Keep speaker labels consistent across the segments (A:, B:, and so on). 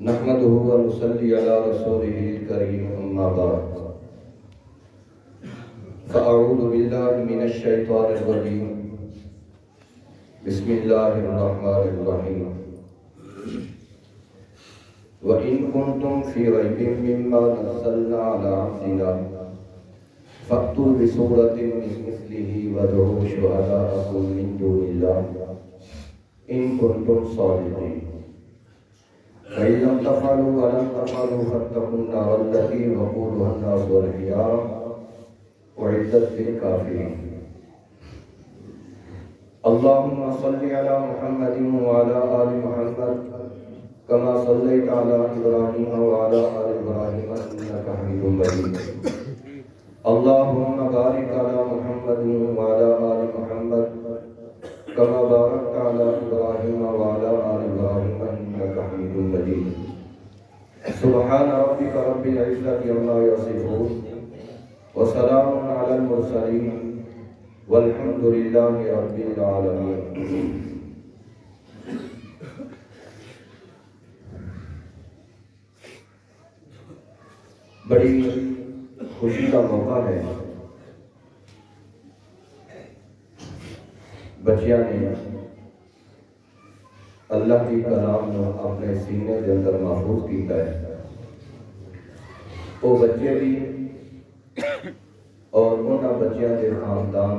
A: نحمده ونصلي على رسوله الكريم أما بعد فأعوذ بالله من الشيطان الرجيم بسم الله الرحمن الرحيم وإن كنتم في ريب مما نزلنا على عبدنا فأتوا بسورة من مثله وادعوا شهداءكم من دون الله إن كنتم صادقين فإن لم تفعلوا ولم تفعلوا فاتقوا النار التي وقودها الناس والحجارة أعدت للكافرين اللهم صل على محمد وعلى آل محمد كما صليت على إبراهيم وعلى آل إبراهيم إنك حميد مجيد اللهم بارك على محمد وعلى آل محمد كما باركت على إبراهيم وعلى آل إبراهيم إنك حميد مجيد سبحان ربك رب العزة عما يصفون وسلام على المرسلين والحمد لله رب العالمين. بڑی خوشی کا موقع ہے، بچیاں نے اللہ کی کلام کو اپنے سینے کے اندر محفوظ کیتا ہے. وہ بچے بھی اور انہاں بچیاں کے خاندان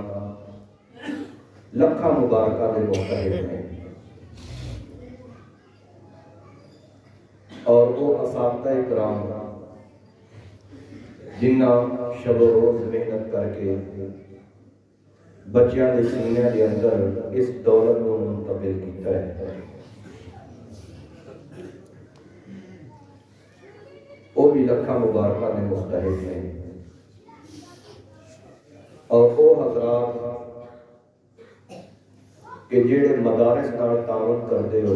A: لکھاں مبارکہ کے مستحق ہیں، اور وہ اساتذہ اکرام جنہاں شب و روز محنت کر کے بچیاں کے سینے کے اندر اس دولت کو منتقل کیتا ہے. وہ بھی لکھاں مبارکہ میں مستحق ہیں، اور وہ حضرات کہ جڑے مدارس نال تعاون کرتے ہو،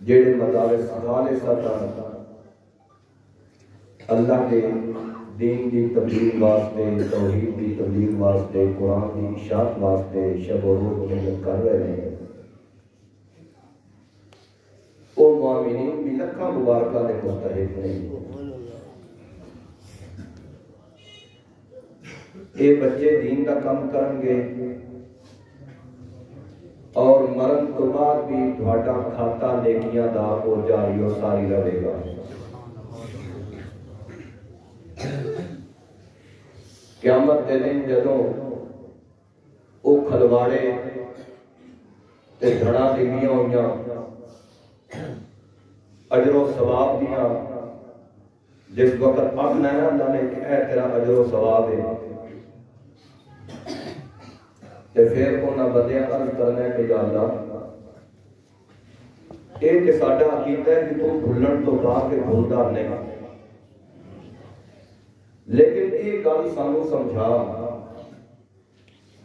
A: جڑے مدارس خالصتاً اللہ کے دین کی تبلیغ واسطے، توحید کی تبلیغ واسطے، قرآن کی اشاعت واسطے شب و روز محنت کر رہے ہیں، وہ مومنین بھی لکھاں مبارکہ کے مستحق ہیں. یہ بچے دین کا کام کریں گے اور مرن تو بعد بھی تھوڑا کھاتا نیکیاں دا کو جاری و ساری رہے گا. قیامت دے دن جدوں وہ کھلواڑے تے دھڑا دیویاں ہویاں اجر و ثواب دیاں جس وقت آخنا ہے اللہ نے کہ اے تیرا اجر و ثواب ہے، تے پھر انہاں بندیاں عرض کرنا ہے کہ یا اللہ اے کہ ساڈا عقیدہ ہے کہ تو بھولن تو بعد کے بھولدا نہیں، لیکن ایک گل سانو سمجھا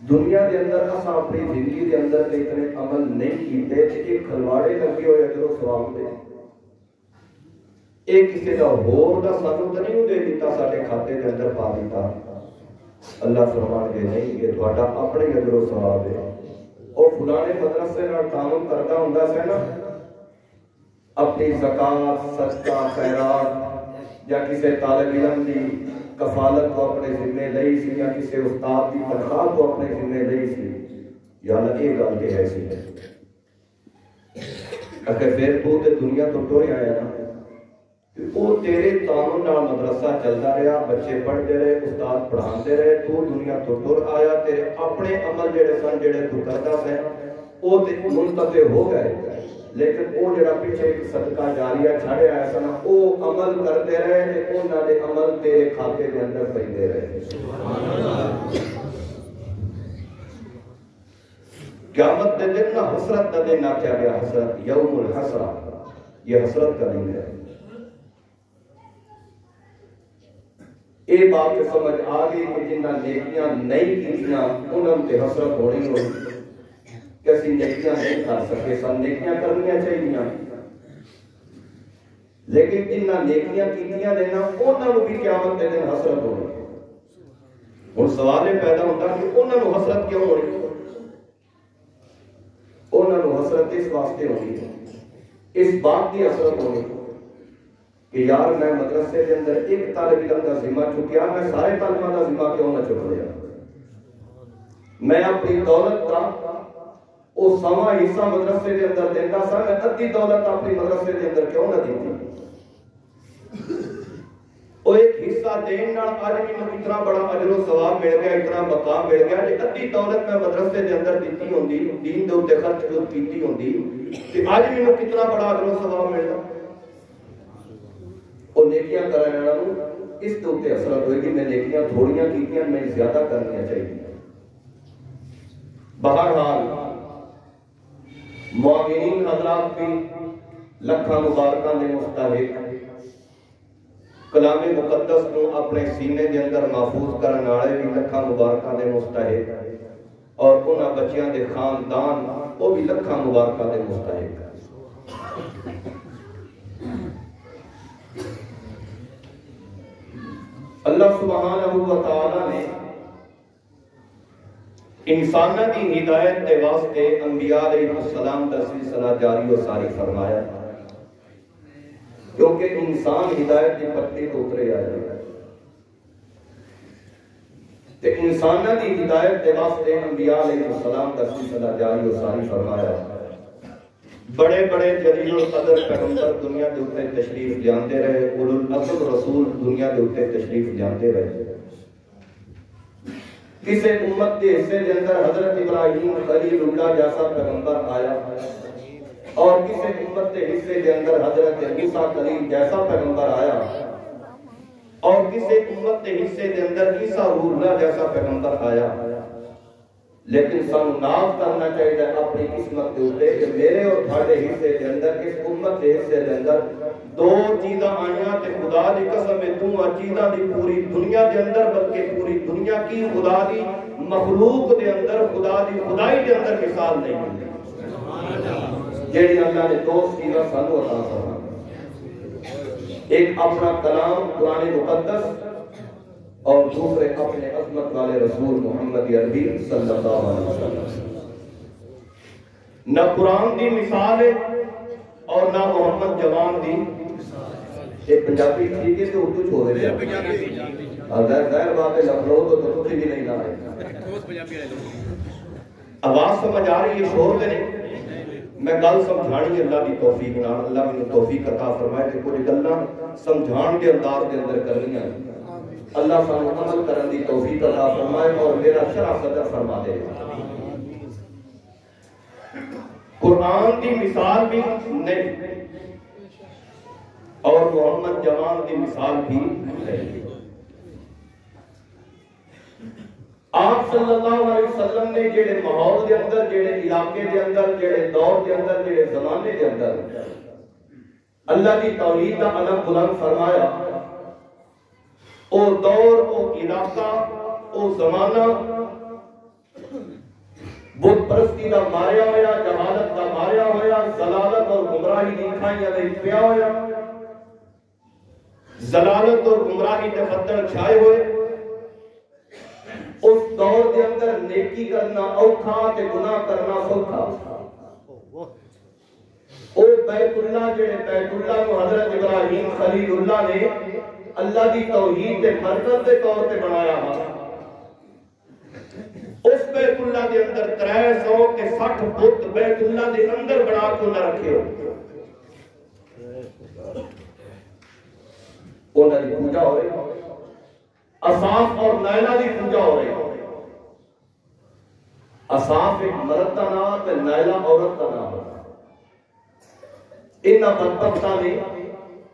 A: دنیا کے اندر اساں اپنی زندگی کے اندر اتنے عمل نہیں کیتے کہ یہ کھلواڑے لگے ہوئے اجر و ثواب دے یہ کسی کا ہور دا سانو تو نہیں دے دیتا سارے کھاتے کے اندر پا دیتا. اللہ فرمان کے نہیں یہ تھوڑا اپنے اجر و ثواب ہے. اور فلانے مدرسے نال تعاون کرتا ہوندا سی نا، اپنی زکات صدقہ خیرات یا کسی طالب علم دی کفالت کو اپنے ذمے لئی سی یا کسی استاد کی تنخواہ کو اپنے ذمے لئی سی، یا اللہ یہ گل کہ ہے سی اگر پھر تو تے دنیا تو ٹرے آیا نا، وہ تیرے تعاون نال مدرسہ چلتا رہا، بچے پڑھتے رہے، استاد پڑھاتے رہے، تو دنیا تو ٹر آیا، تیرے اپنے عمل جڑے سن جڑے تو کرتا سے وہ تے منقطع ہو گئے، لیکن وہ جڑا پیچھے ایک صدقہ جاریہ چھڑے آیا سن وہ عمل کرتے رہے تے انہاں دے عمل تیرے کھاتے دے اندر پیندے رہے. قیامت دے دن نہ حسرت دا دن آکھیا گیا، حسرت یوم الحسرہ، یہ حسرت کا دن ہے. یہ بات سمجھ آ گئی کہ جنہ نیکیاں نہیں کیتیاں انہوں تے حسرت ہونی ہوئی کہ اسی نیکیاں نہیں کر سکے، سن نیکیاں کرنیاں چاہیے، لیکن جنہ نیکیاں کیتیاں دینا انہوں بھی قیامت دے دن حسرت ہونی. اور سوال پیدا ہوتا کہ انہوں حسرت کیوں ہونی؟ انہوں حسرت اس واسطے ہونی ہے اس بات کی اثرت ہونی کہ یار میں مدرسے کے اندر ایک طالب علم کا ذمہ چکیا، میں سارے طالبان کا ذمہ کیوں نہ چک لیا؟ میں اپنی دولت کا وہ سوا حصہ مدرسے کے اندر دیتا سا، میں ادھی دولت اپنی مدرسے کے اندر کیوں نہ دیتی؟ وہ ایک حصہ دین نال آج میں اتنا بڑا اجر و ثواب مل گیا، اتنا مقام مل گیا کہ ادھی دولت میں مدرسے کے اندر دیتی ہوندی، دین دے اوتے خرچ کیتی ہوندی کہ آج میں کتنا بڑا اجر و ثواب ملدا۔ اور نیکیاں کرنے والا اس دے اوتے اثرت ہوئے گی، میں نیکیاں تھوڑیاں کیتیاں، میں زیادہ کرنیاں چاہیے۔ بہرحال معاونین حضرات بھی لکھاں مبارکاں دے مستحق، کلام مقدس کو اپنے سینے دے اندر محفوظ کرنے والے بھی لکھاں مبارکاں دے مستحق، اور انہاں بچیاں دے خاندان وہ بھی لکھاں مبارکاں دے مستحق۔ اللہ سبحانہ و تعالی نے انسانہ کی ہدایت دے واسطے انبیاء علیہ السلام کا سلسلہ جاری و ساری فرمایا، کیونکہ انسان ہدایت کی پٹی تو اترے آئے، تے انسانہ کی ہدایت دے واسطے انبیاء علیہ السلام کا سلسلہ جاری و ساری فرمایا۔ بڑے بڑے جلیل القدر پیغمبر دنیا کے اوپر تشریف جانتے رہے، اولو العزم رسول دنیا کے اوپر تشریف جانتے رہے۔ کسی امت کے حصے کے اندر حضرت ابراہیم خلیل اللہ جیسا پیغمبر آیا، اور کسی امت کے حصے کے اندر حضرت موسیٰ کلیم جیسا پیغمبر آیا، اور کسی امت کے حصے کے اندر عیسیٰ روح اللہ جیسا پیغمبر آیا۔ لیکن سانو ناز کرنا چاہیے اپنی قسمت کے اوپر کہ میرے اور تھوڑے حصے کے اندر، اس امت کے حصے کے اندر دو چیزاں آئیاں تے خدا دی قسم ہے تو چیزاں دی پوری دنیا کے اندر، بلکہ پوری دنیا کی خدا دی مخلوق دے اندر، خدا دی خدائی دے اندر مثال نہیں ملتی جیڑی اللہ نے دو چیزاں سانو عطا فرمائیں، ایک اپنا کلام قرآن مقدس، اور دوسرے اپنے عظمت والے رسول محمد عربی صلی اللہ علیہ وسلم۔ نہ قرآن دی مثال ہے اور نہ محمد جوان دی، ایک پنجابی ٹھیک ہے تو اردو چھوڑ دے، ظاہر بات ہے لکھنؤ تو ترکی بھی نہیں نہ آواز سمجھ آ رہی ہے، شور دے میں گل سمجھانی اللہ دی توفیق نال، اللہ نے توفیق عطا فرمائے کہ کوئی گلاں سمجھان کے انداز کے اندر کرنی ہے۔ اللہ سانو عمل کرن دی توفیق عطا فرمائے اور میرا شرح صدر فرما دے۔ قرآن دی مثال بھی نہیں اور محمد جوان دی مثال بھی نہیں۔ آپ صلی اللہ علیہ وسلم نے جڑے ماحول دے اندر، جڑے علاقے دے اندر، جڑے دور دے اندر، جڑے زمانے دے اندر اللہ کی توحید کا علم بلند فرمایا، او دور، او علاقہ، او زمانہ بت پرستی کا ماریا ہویا، جہالت کا ماریا ہویا، ضلالت اور گمراہی دی کھائیاں دے پیا ہویا، ضلالت اور گمراہی دے خطر چھائے ہوئے۔ اس دور کے اندر نیکی کرنا اوکھا تے گناہ کرنا سوکھا۔ او بیت اللہ جڑے بیت اللہ کو حضرت ابراہیم خلیل اللہ نے اللہ دی توحید کے مرکز کے طور پہ بنایا ہوا، اس بیت اللہ کے اندر 360 بت بیت اللہ کے اندر بنا کو نہ رکھے ہو، انہاں دی پوجا ہو رہی، اصاف اور نائلہ دی پوجا ہو رہی۔ اصاف ایک مرد کا نام ہے، نائلہ عورت کا نام ہے۔ انہاں بدبختاں نے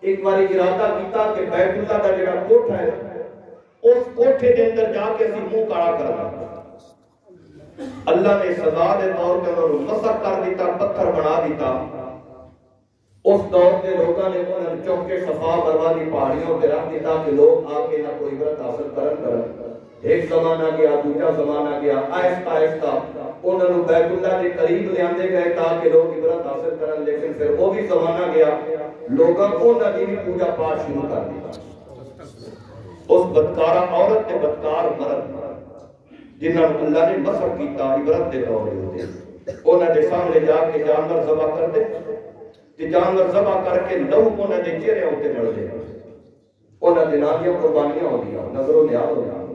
A: ایک باری ارادہ کیتا کہ بیت اللہ کا جڑا کوٹھ ہے اس کوٹھے کے اندر جا کے اسی منہ کاڑا کرنا۔ اللہ نے سزا دے طور پہ انہوں مسخ کر دیتا، پتھر بنا دیتا۔ اس دور کے لوگوں نے انہوں چوکے صفا مروا دی پہاڑیوں پہ رکھ دیتا کہ لوگ آ کے نہ کوئی عبرت حاصل کرن۔ ایک زمانہ گیا، دوسرا زمانہ گیا، آہستہ آہستہ انہوں نے بیت اللہ کے قریب لے آندے گئے تاکہ لوگ عبرت حاصل کرن، لیکن پھر وہ بھی زمانہ گیا، لوگوں انہوں نے بھی پوجا پاٹ شروع کر دیا۔ اس بدکارہ عورت تے بدکار مرد جنہوں نے اللہ نے مسخ کیتا عبرت دے طور پہ ہوتے، انہوں نے سامنے جا کے جانور ذبح کر دے، تے جانور ذبح کر کے لہو انہاں دے چہرے اوتے ملدے انہاں دے نال دی قربانیاں ہوندیاں نظر و نیاز ہوندیاں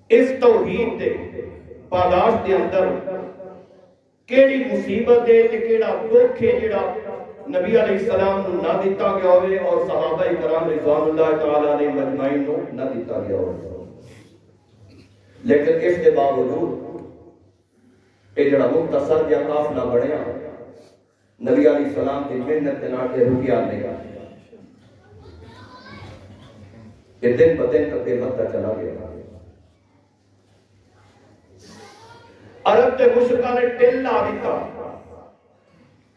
A: اس توحید دے پاداش دے اندر کیڑی مصیبت ہے تے کیڑا دکھ ہے جڑا نبی علیہ السلام نو نہ دیتا گیا ہوئے اور صحابہ کرام رضوان اللہ تعالیٰ علیہ مجمعین نو نہ دیتا گیا ہوئے لیکن اس کے باوجود یہ جڑا مختصر یا قافلہ بڑھیا نبی علیہ السلام کی محنت کے ناٹے رکیا نہیں یہ دن بدن تک بڑھتا چلا گیا عرب تے مشرکاں نے ٹل لا دیتا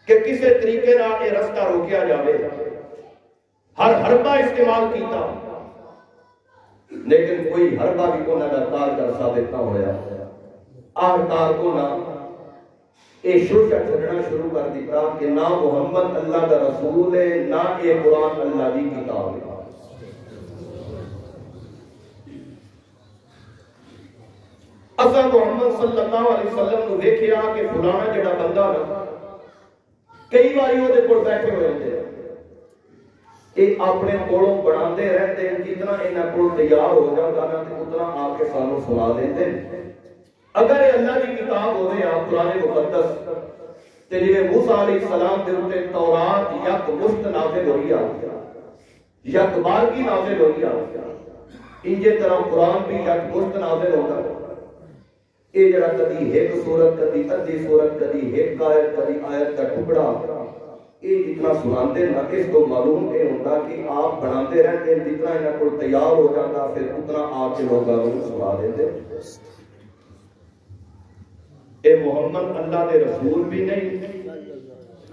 A: کہ کسے طریقے نال یہ رستہ روکیا جاوے ہر حربہ استعمال کیتا لیکن کوئی حربہ بھی انہاں دا کارگر ثابت نہ ہویا آخرکار انہاں یہ شوشہ چھڑنا شروع کر دیتا کہ نہ محمد اللہ دا رسول ہے نہ یہ قرآن اللہ دی کتاب ہے اصلا محمد صلی اللہ علیہ وسلم نے دیکھیا کہ فلانا جڑا بندہ نا کئی باری وہ دے کول بیٹھے ہوئے تھے ایک اپنے کولوں بڑھاندے رہتے ہیں جتنا انہاں کول تیار ہو جاتا نا تے اتنا آپ کے سانوں سنا دیتے اگر یہ اللہ کی کتاب ہوئے آپ قرآن مقدس تے جویں موسیٰ علیہ السلام دے اوپر تورات یک مشت نازل ہوئی آ یک بار کی نازل ہوئی آ انجے طرح قرآن بھی یک مشت نازل ہوتا یہ جڑا کدی ایک سورت کدی ادھی سورت کدی ایک آیت کدی آیت کا ٹکڑا یہ جتنا سناتے نا اس کو معلوم یہ ہوتا کہ آپ بناتے رہتے ہیں جتنا انہاں کو تیار ہو جاتا پھر اتنا آپ کے لوگوں کو سنا دیتے اے محمد اللہ دے رسول بھی نہیں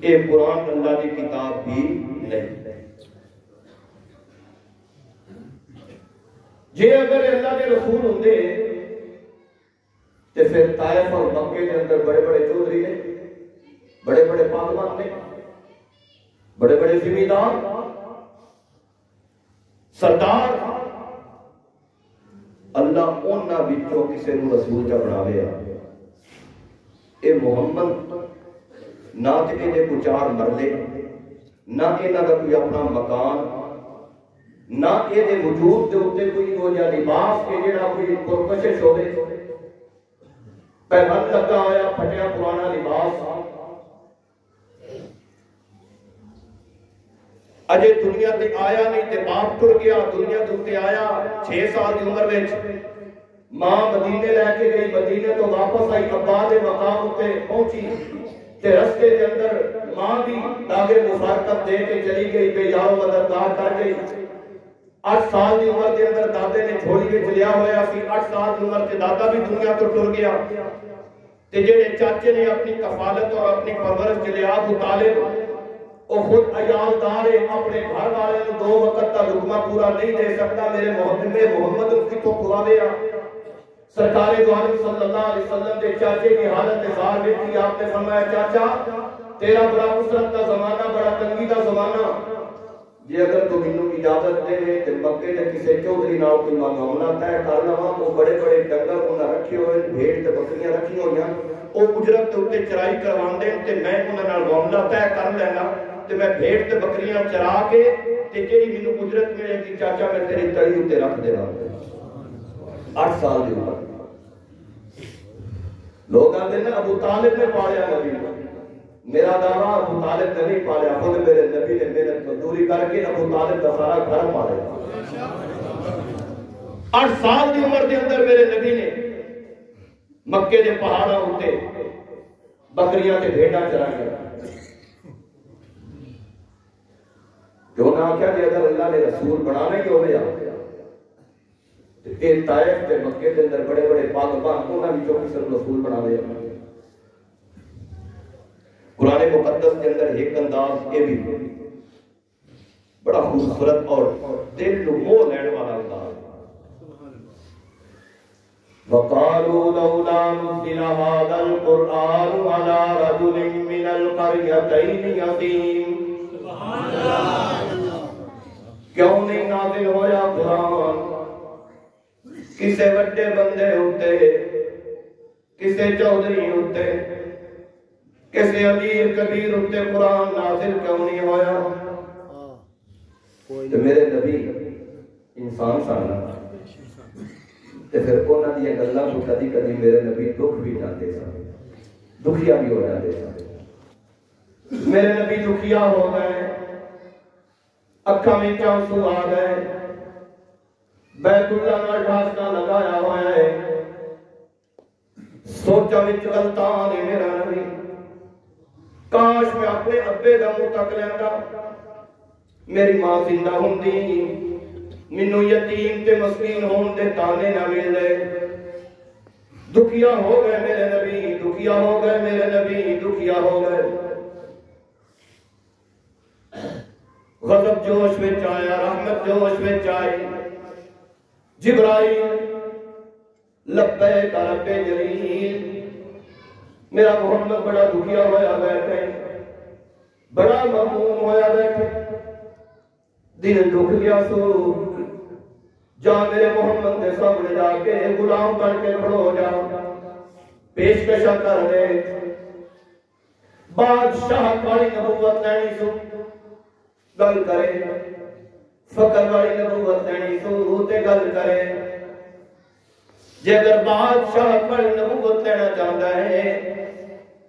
A: اے قرآن اللہ دی کتاب بھی نہیں جے اگر اللہ دے رسول ہوندے تے پھر طائف اور مکے کے اندر بڑے بڑے چودھری نے بڑے بڑے پادوان نے بڑے بڑے زمیندار سردار اللہ انہاں وچوں کسے نو رسول چا بناوے اے محمد نہ تے دے کو چار مرلے نہ انہاں دا کوئی اپنا مکان نہ اے دے وجود دے اوتے کوئی ہو جا لباس کہ جڑا کوئی پرکشش ہوے پیمند لگا ہویا پھٹیا پرانا لباس اجے دنیا تے آیا نہیں تے باپ ٹر گیا دنیا تے آیا 6 سال دی عمر وچ ماں مدینے لے کے گئی مدینے تو واپس آئی ابا دے مقام تے پہنچی تے رستے دے اندر ماں بھی داغے مفارقت دے کے چلی گئی بے یار مددگار کر گئی 8 سال دی عمر دے اندر دادے نے چھوڑی کے چلیا ہویا سی 8 سال دی عمر تے دادا بھی دنیا تو ٹر گیا تے جڑے چاچے نے اپنی کفالت اور اپنی پرورش کے لیے ابو طالب وہ خود عیالدار ہے اپنے گھر والے کو 2 وقت کا لقمہ پورا نہیں دے سکتا میرے محمد اس کی تو کھواوے سرکار دو عالم صلی اللہ علیہ وسلم دے چاچے کی حالت اظہار دیتی آپ نے فرمایا چاچا تیرا بڑا مسرت کا زمانہ بڑا تنگی کا زمانہ جی اگر تو منو اجازت دے تے مکے تے کسے چودھری نال کوئی معاملہ طے کر لواں وہ بڑے بڑے ڈنگر انہاں رکھے ہوئے بھیڑ تے بکریاں رکھی ہوئیاں او اجرت تے اوتے چرائی کرواندے تے میں انہاں نال معاملہ طے کر لینا تے میں بھیڑ تے بکریاں چرا کے تے جیڑی منو اجرت ملے گی چاچا میں تیری تڑی اوتے رکھ دینا 8 سال دی عمر لوگ آتے ہیں ابو طالب نے پالیا نبی میرا دعویٰ ابو طالب نے نہیں پالیا خود میرے نبی نے محنت مزدوری کر کے ابو طالب کا سارا گھر پالیا 8 سال دی عمر دے اندر میرے نبی نے مکے دے پہاڑاں اتے بکریاں تے بھیڑاں چرائیاں جو نہ کیا کہ اگر اللہ نے رسول بنانا ہی ہوئے کہ طائف کے مکے کے اندر بڑے بڑے پاگبان انہاں بھی جو کسی رسول بناوے قرآن مقدس کے اندر ایک انداز یہ بھی بڑا خوبصورت اور دل کو موہ لینے والا انداز وَقَالُوا لَوْلَا نُزِّلَ هَذَا الْقُرْآنُ عَلَى رَجُلٍ مِّنَ الْقَرْيَتَيْنِ عَظِيمٍ کیوں نہیں نازل ہویا قرآن کسے بڑے بندے ہوتے کسے چودھری ہوتے کسے امیر کبیر ہوتے قرآن نازل کیوں نہیں ہویا؟ تو میرے نبی انسان سانا تے پھر انہاں دی گلاں کو کدی کدی میرے نبی دکھ بھی جاندے سن، دکھیا بھی ہو جاندے سن۔ میرے نبی دکھیا ہو گئے، اکھاں وچ آنسو آ گئے، بیت اللہ نال ڈھاسکا لگایا ہوا ہے، سوچا وچ غلطان ہے میرا نبی، کاش میں اپنے ابے دا منہ تک لیندا، میری ماں زندہ ہوندی، مینوں یتیم تے مسکین ہون دے تانے نہ ملے۔ دکھیا ہو گئے میرے نبی، دکھیا ہو گئے میرے نبی، دکھیا ہو گئے۔ غضب جوش وچ آیا، رحمت جوش وچ آئی، جبرائیل لبیک رب جلیل، میرا محمد بڑا دکھیا ہویا بیٹھے، بڑا مغموم ہویا بیٹھے، دل دکھ گیا سو، جا میرے محمد کے سامنے جا کے غلام بن کے کھڑو جا، پیشکشاں کر دے، بادشاہ والی نبوت لینی سو، گل کرے، فقر والی نبوت لینی سو تے گل کرے، جے اگر بادشاہ والی نبوت لینا چاہتا ہے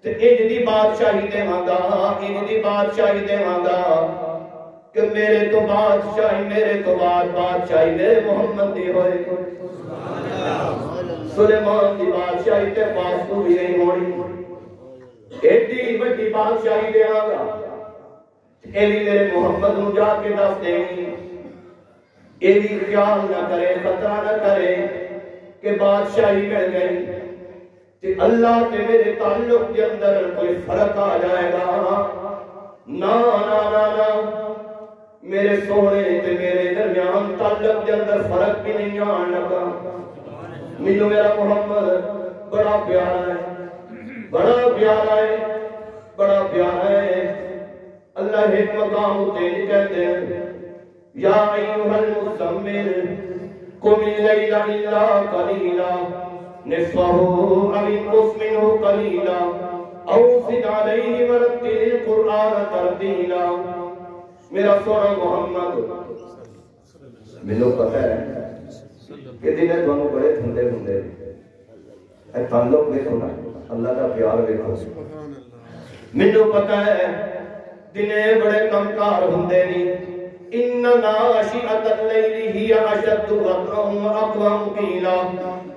A: تے انج دی بادشاہی دیواں گا، انج دی بادشاہی دیواں گا کہ میرے تو بادشاہی، میرے تو بعد بادشاہی میرے محمد دی ہوئے گی۔ سلیمان دی بادشاہی تے فاسقو بھی نہیں ہونی، ایڈی بڑی بادشاہی دیواں گا، اے بھی میرے محمد نو جا کے دس دیں گی، اے بھی خیال نہ کرے، خطرہ نہ کرے کہ بادشاہی مل گئی کہ اللہ کے میرے تعلق کے اندر کوئی فرق آ جائے گا، نا نا نا نا، میرے سونے تے میرے درمیان تعلق کے اندر فرق بھی نہیں آن لگا۔ مینوں میرا محمد بڑا پیارا ہے، بڑا پیارا ہے، بڑا پیارا ہے۔ اللہ ایک مقام ہوتے نہیں کہتے ہیں یا ایھا المزمل قم اللیل الا قلیلا نصفہ او انقص منہ قلیلا او زد علیہ ورتل القرآن ترتیلا۔ میرا سونا محمد، مینوں پتہ ہے کہ دن تانوں بڑے ٹھنڈے ہوندے، اے تعلق دیکھو نا، اللہ کا پیار دیکھو، مینوں پتہ ہے دنے بڑے کمکار ہوندے نہیں۔ ان ناشئۃ اللیل ہی اشد وطئا واقوم قیلا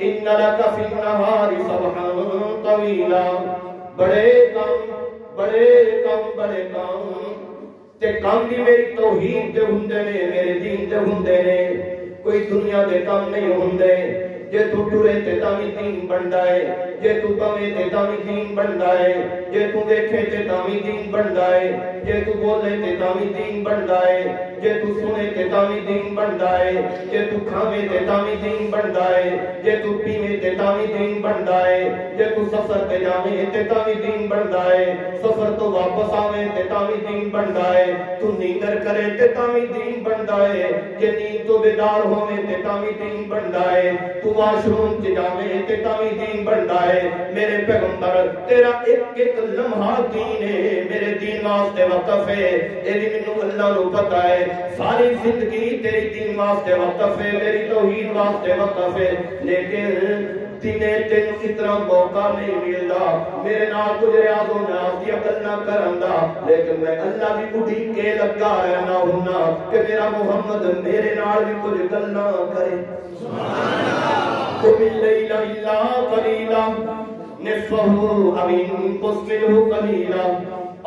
A: ان لک فی النہار سبحا طویلا۔ بڑے کم، بڑے کم، بڑے کم تے کام بھی میری توحید دے ہوندے نے، میرے دین دے ہوندے نے، کوئی دنیا دے کام نہیں ہوندے۔ جے تو ٹرے تے تاوی دین بندا ہے، جے تو بوے تے تاوی دین بندا ہے، جے تو ویکھے تے تاوی دین بندا ہے، جے تو بولے تے تاوی دین بندا ہے، جے تو سنے تے تاوی دین بندا ہے، جے تو کھاوے تے تاوی دین بندا ہے، جے تو پیوے تے تاوی دین بندا ہے، جے تو سفر تے جاوے تے تاوی دین بندا ہے، سفر تو واپس آوے تے تاوی دین بندا ہے، تو نیندر کرے تے تاوی دین بندا ہے، جے نیند تو بیدار ہووے تے تاوی دین بندا ہے، تو واش روم تے جاوے تے تاوی دین بندا ہے۔ میرے پیغمبر تیرا ایک ایک لمحہ دین ہے، میرے دین واسطے وقف ہے، اے بھی مینوں اللہ نو پتہ ہے، ساری زندگی تیری دین واسطے وقف ہے، میری توحید واسطے وقف ہے، لیکن تینے تینوں اتنا موقع نہیں ملدا میرے نال کچھ ریاض و نیاز دی عقل نہ کرندا، لیکن میں اللہ بھی اٹھی کے لگا رہنا ہونا کہ میرا محمد میرے نال بھی کچھ گل نہ کرے۔ قم اللیل الا قلیلا نصفہ او انقص منہ قلیلا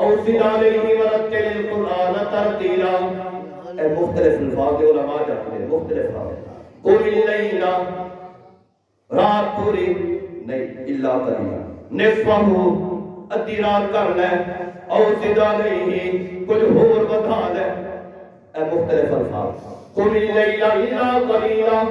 A: او زد علیہ ورتل القرآن ترتیلا۔ اے مختلف الفاظ علماء جاتے ہیں، مختلف الفاظ۔ قم اللیل، رات پوری نہیں، الا قلیلا، نصفہ ادھی رات کر لے، او زد علیہ کچھ ہور بتا لے۔ اے مختلف الفاظ۔ قم اللیل الا قلیلا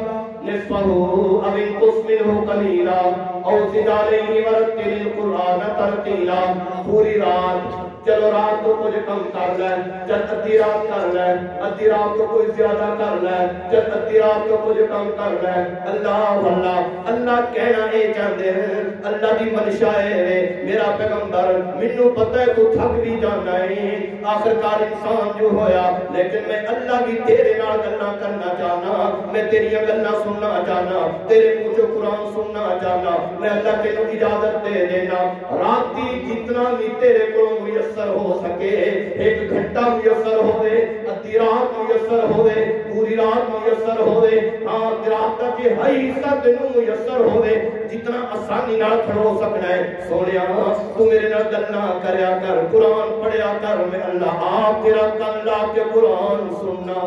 A: نصفہ او انقص منہ قلیلا او زد علیہ ورتل القرآن ترتیلا۔ پوری رات چلو رات تو کچھ کم کر لے، چل ادھی رات کر لے، ادھی رات تو کوئی زیادہ کر لے، چل ادھی رات تو کچھ کم کر لے۔ اللہ اللہ اللہ کہنا اے چاہتے ہیں، اللہ دی منشا ہے میرا پیغمبر مینوں پتہ ہے تو تھک بھی جانا ہے، آخرکار انسان جو ہویا، لیکن میں اللہ بھی تیرے نال گلاں کرنا چاہنا، میں تیریاں گلاں سننا چاہنا، تیرے منہ چوں قرآن سننا چاہنا، میں اللہ تینوں اجازت دے دینا راتی جتنا بھی تیرے کو میسر ہو سکے، ایک گھنٹہ میسر ہوئے، ادھی رات میسر ہوئے، پوری رات میسر ہوئے، ہاں رات تک ہائی حصہ تینوں میسر ہوئے، جتنا آسانی نال کھڑو سکنا ہے۔ سونیا تو میرے نال گلاں کریا کر، قرآن پڑھیا کر، میں اللہ آپ تیرا کن لا کے قرآن سننا۔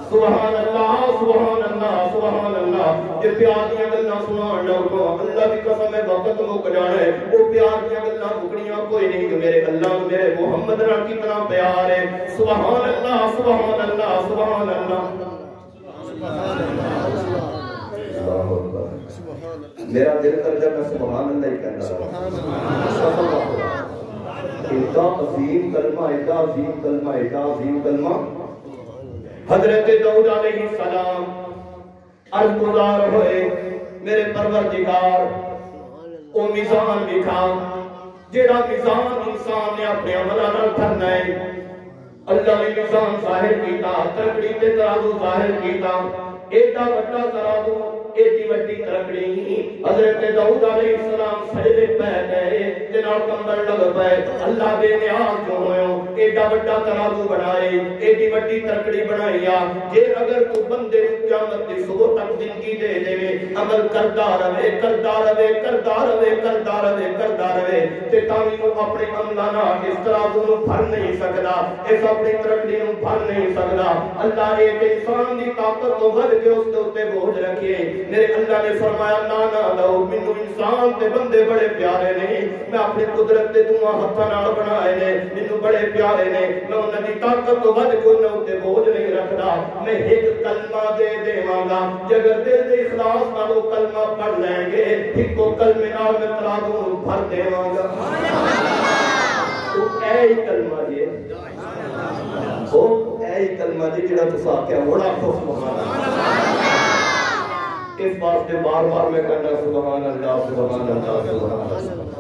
A: سبحان اللہ سبحان اللہ سبحان اللہ، یہ پیار دیا گلاں سنان لگو، اللہ کی قسم ہے وقت مک جانے، وہ پیار دیا گلاں مکڑیاں کوئی نہیں کہ میرے اللہ میرے محمد نال کتنا پیار ہے۔ سبحان اللہ سبحان اللہ سبحان اللہ۔ میرا دل کرتا میں سبحان اللہ ہی کہنا رہا، اتنا عظیم کلمہ اتنا عظیم کلمہ اتنا عظیم کلمہ۔ حضرت داؤد علیہ السلام عرض گزار ہوئے، میرے پروردگار او میزان لکھا، جیڑا میزان انسان نے اپنے عملہ نہ کرنا ہے، اللہ نے میزان ظاہر کیتا، ترکڑی تے ترازو ظاہر کیتا، ایڈا بڑا ترازو ایڈی وڈی ترکڑی، حضرت داؤد علیہ السلام سجدے پہ گئے، جناب کمبر لگ پائے، اللہ بے نیاز جو ہوئے، ایڈا بڑا ترازو بنائے، ایڈی وڈی ترکڑی بنائیا، جے اگر تو بندے قیامت دی صبح تک زندگی دے دے عمل کردا رہے کردا رہے کردا رہے کردا رہے کردا رہے تے تاوی نو اپنے عملاں نال اس ترازو نو بھر نہیں سکدا، اس اپنی ترکڑی نو بھر نہیں سکدا۔ اللہ ایک انسان دی طاقت تو ود کے اس دے اوتے بوجھ رکھے، میرے اللہ نے فرمایا نا نا داؤد مینوں انسان تے بندے بڑے پیارے نے، میں اپنی قدرت تے دعا ہتھاں نال بنائے نے، مینوں بڑے پیارے نے، میں انہاں دی طاقت تو ود کے انہاں اوتے بوجھ نہیں رکھدا، میں ایک کلمہ دے دیواں گا، جے اگر دل دے اخلاص نال وہ کلمہ پڑھ لیں گے، اکو کلمے نال میں ترازو بھر دیواں گا۔ تو اے کلمہ جی او اے کلمہ جی جڑا تساں آکھیا بڑا سبحان اللہ، اس واسطے بار بار میں کہنا سبحان اللہ سبحان اللہ سبحان اللہ۔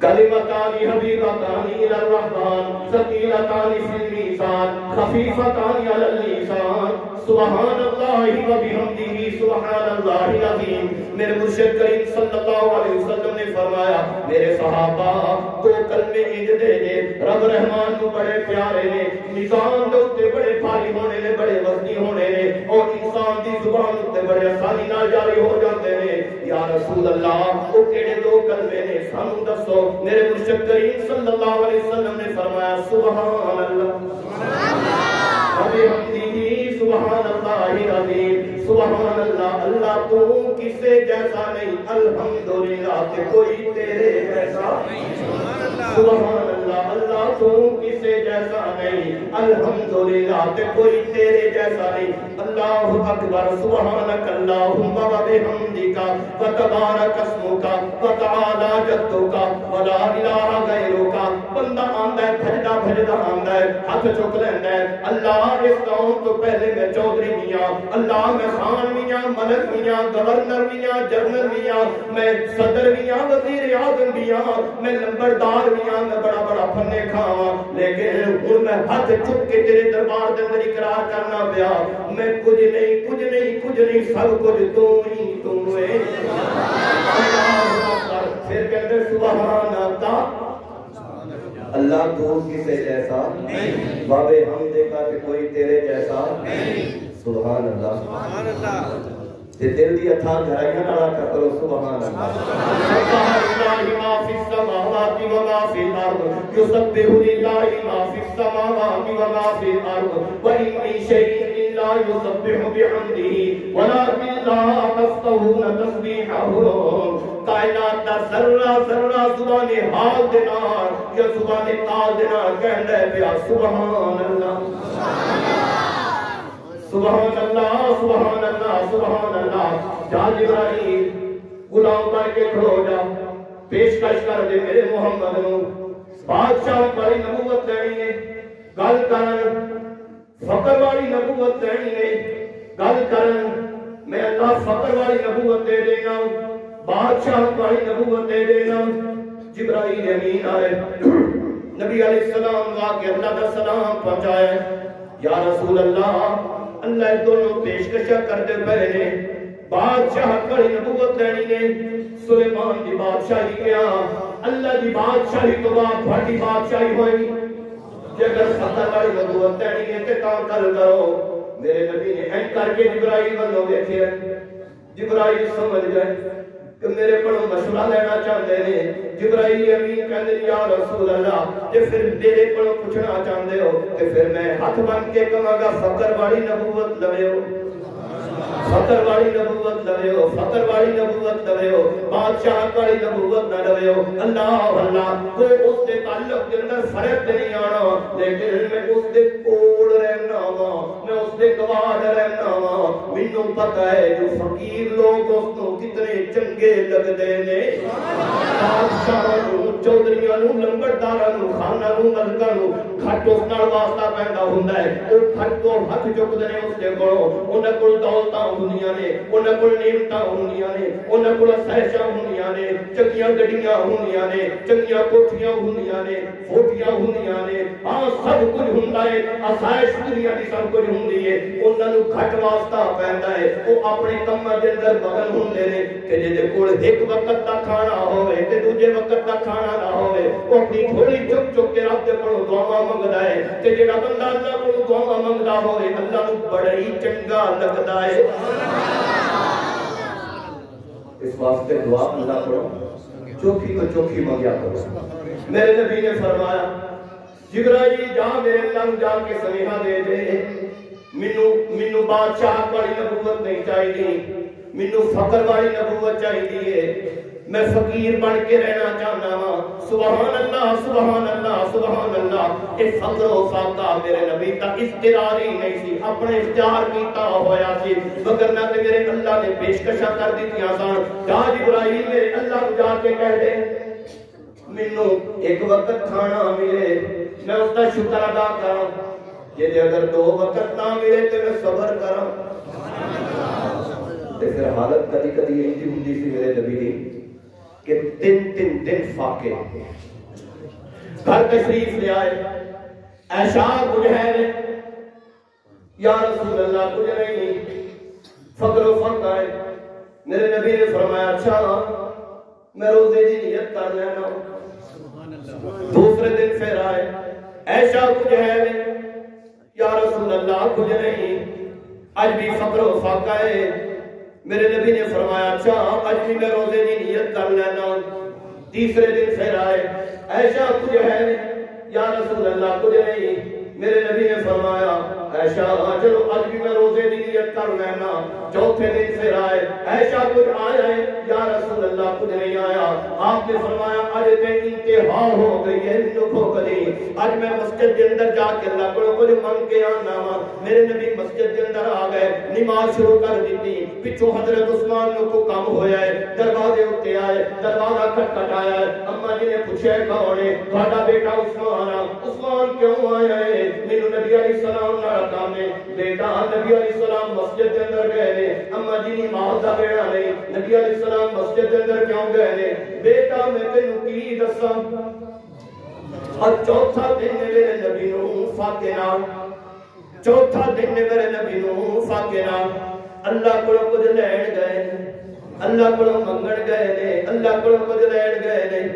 A: کلمتان حبیبتان الی الرحمن ثقیلتان فی المیزان خفیفتان علی اللسان سبحان اللہ و بحمدہ سبحان اللہ العظیم۔ میرے مرشد کریم صلی اللہ علیہ وسلم نے فرمایا میرے صحابہ دو کلمے انج دے دے، رب رحمان کو بڑے پیارے نے، میزان دے تے بڑے بھاری ہونے نے، بڑے وزنی ہونے نے، اور انسان دی زبان تے بڑے آسانی نال جاری ہو جاتے نے۔ یا رسول اللہ او کیڑے دو کلمے نے سانوں دسو؟ میرے مرشد کریم صلی اللہ علیہ وسلم نے فرمایا سبحان اللہ سبحان اللہ العظیم، سبحان اللہ اللہ تو کسے جیسا نہیں، الحمدللہ کہ کوئی تیرے جیسا، سبحان اللہ اللہ تو کسے جیسا نہیں، الحمدللہ کہ کوئی تیرے جیسا نہیں، اللہ اکبر سبحانک اللہم و بحمدک و تبارک اسمک و تعالی جدک و لا الہ غیرک۔ بندہ آندا ہے بھجدا بھجدا آندا ہے، ہاتھ چک لیندا ہے، اللہ اس قوم تو پہلے میں چودھری میاں، اللہ میں خان میاں، ملک میاں، گورنر میاں، جنرل میاں، میں صدر میاں، وزیر اعظم میاں، میں لمبردار میاں، میں بڑا بڑا پھنے کھاواں، لیکن ہن میں ہاتھ چک کے تیرے دربار دے اندر اقرار کرنا پیا، میں کچھ نہیں کچھ نہیں کچھ نہیں، سب کچھ تو ہی تو ہے۔ پھر کہتے سبحان اللہ اللہ تو کسے جیسا نہیں، بابے ہم دیکھا کہ کوئی تیرے جیسا نہیں، سبحان اللہ۔ دل دی اتھا گھرائیاں نہ رکھا کرو سبحان اللہ۔ سبحان اللہ ما فی السماوات و ما فی الارض یسبح للہ ما فی السماوات و ما فی الارض وان من شیء الا یسبح بحمدہ ولکن لا تفقہون تسبیحہ۔ کائنات دا ذرہ ذرہ زبان حال دینا یا زبان قال دینا کہندا ہے پیا سبحان اللہ سبحان اللہ سبحان اللہ سبحان اللہ۔ جا جبرائیل غلام بن کے کھڑو جا، پیشکش کر دے میرے محمد نو بادشاہ والی نبوت لینی ہے گل کرن فقر والی نبوت لینی ہے گل کرن میں اللہ فقر والی نبوت دے دینا بادشاہ والی نبوت دے دینا جبرائیل امین آئے نبی علیہ السلام واقع اللہ کا سلام پہنچایا یا رسول اللہ دونوں پیشکشاں کرتے پہلے نے بادشاہ والی نبوت لینی نے سلیمان دی بادشاہی کیا اللہ دی بادشاہی تو بعد بڑی بادشاہی ہوئی کہ اگر فقر والی نبوت لینی ہے تے کام کرو میرے نبی نے این کر کے جبرائیل بندوں دیکھے جبرائیل سمجھ گئے کہ میرے پڑھوں مشورہ لینا چاہتے ہیں جبرائیل امین کہنے یا رسول اللہ کہ پھر میرے پڑھوں پوچھنا چاہتے ہو کہ پھر میں ہاتھ بن کے کہوں گا فقر والی نبوت لے ہو فقر والی نبوت لے ہو فقر والی نبوت لے ہو بادشاہ والی نبوت نہ لے ہو اللہ کوئی اس کے تعلق کے اندر فرق نہیں آنا لیکن میں اس کے کوڑ رہنا ہوں میں اس کے گواہ رہنا ہوں مینوں پتہ ہے جو فقیر لوگ اس کو کتنے چنگے لگتے ہیں بادشاہوں چودھریاں نوں لمبرداراں نوں خاناں نوں ملکاں نوں کھٹ اس نال واسطہ پیندا ہوندا ہے او کھٹ کو ہاتھ چکدے نے اس دے کولوں انہاں کول دولتاں ہوندیاں نے انہاں کول نعمتاں ہوندیاں نے انہاں کول خواہشاں ہوندیاں نے چنگیاں گڈیاں ہوندیاں نے چنگیاں کوٹھیاں ہوندیاں نے فوٹیاں ہوندیاں نے ہاں سب کچھ ہوندا ہے آسائش دنیا دی سب کچھ ہوندی ہے انہاں نوں کھٹ واسطہ پیندا ہے او اپنے کماں دے اندر مگن ہوندے نے کہ جے کول ایک وقت دا کھانا ہوے تے دوجے وقت دا کھانا نہ ہوے او اپنی تھوڑی چک چک کے رب دے کولوں دعا منگدا ہے تے جڑا بندہ اللہ کولوں دعا منگدا ہوے اللہ نوں بڑا ہی چنگا لگدا ہے اس واسطے دعا اللہ کرو چوکھی کو چوکھی مانگیا کرو میرے نبی نے فرمایا جبرائیل جا میرے اللہ نوں جا کے سنیہا دے دے مینوں بادشاہ والی نبوت نہیں چاہیے مینوں فقر والی نبوت چاہیے میں فقیر بن کے رہنا چاہنا ہوں سبحان اللہ سبحان اللہ سبحان اللہ اے فقر و فاقہ میرے نبی تا اختیاری نہیں سی اپنے اختیار کیتا ہویا سی مگر نہ تے میرے اللہ نے پیشکشاں کر دتیاں سن جا جبرائیل میرے اللہ کو جا کے کہہ دے مینوں ایک وقت کھانا ملے میں اس کا شکر ادا کراں جے اگر دو وقت نہ ملے تے میں صبر کراں تے پھر حالت کدی کدی ایسی ہوندی سی میرے نبی دی کہ تین دن فاقے گھر تشریف لے آئے عائشہ کچھ ہے یا رسول اللہ کچھ نہیں فقر و فقر ہے میرے نبی نے فرمایا اچھا میں روزے دی نیت کر لینا دوسرے دن پھر آئے عائشہ کچھ ہے یا رسول اللہ کچھ نہیں آج بھی فقر و فاقہ ہے میرے نبی نے فرمایا اچھا آج بھی میں روزے دی نیت کر لینا تیسرے دن پھر آئے عائشہ کچھ ہے یا رسول اللہ کچھ نہیں میرے نبی نے فرمایا عائشہ چلو آج بھی میں روزے دی نیت کر لینا چوتھے دن پھر آئے عائشہ کچھ آیا ہے یا رسول اللہ کچھ نہیں آیا آپ نے فرمایا آج تے انتہا ہو گئی ہے نکھو کلی آج میں مسجد کے اندر جا کے اللہ کو کچھ منگ کے آنا میرے نبی مسجد کے اندر آ گئے نماز شروع کر دیتی پچھو حضرت عثمان کو کام ہویا ہے دروازے اٹھتے آئے دروازہ کھٹکھٹایا ہے اما جی نے پوچھا کون ہے تھوڑا بیٹا عثمان کیوں آیا ہے میرے نبی علیہ السلام نال کام ہے بیٹا نبی علیہ السلام مسجد کے اندر گئے نے اما جی نماز دا بیڑا نہیں نبی علیہ السلام مسجد کے اندر کیوں گئے نے بیٹا میں تینوں کی دساں اور چوتھا دن میرے نبی نوں فاتح نال چوتھا دن میرے نبی نوں فاتح نال اللہ کو کچھ لین گئے اللہ کو منگن گئے نے اللہ کو کچھ لین گئے نے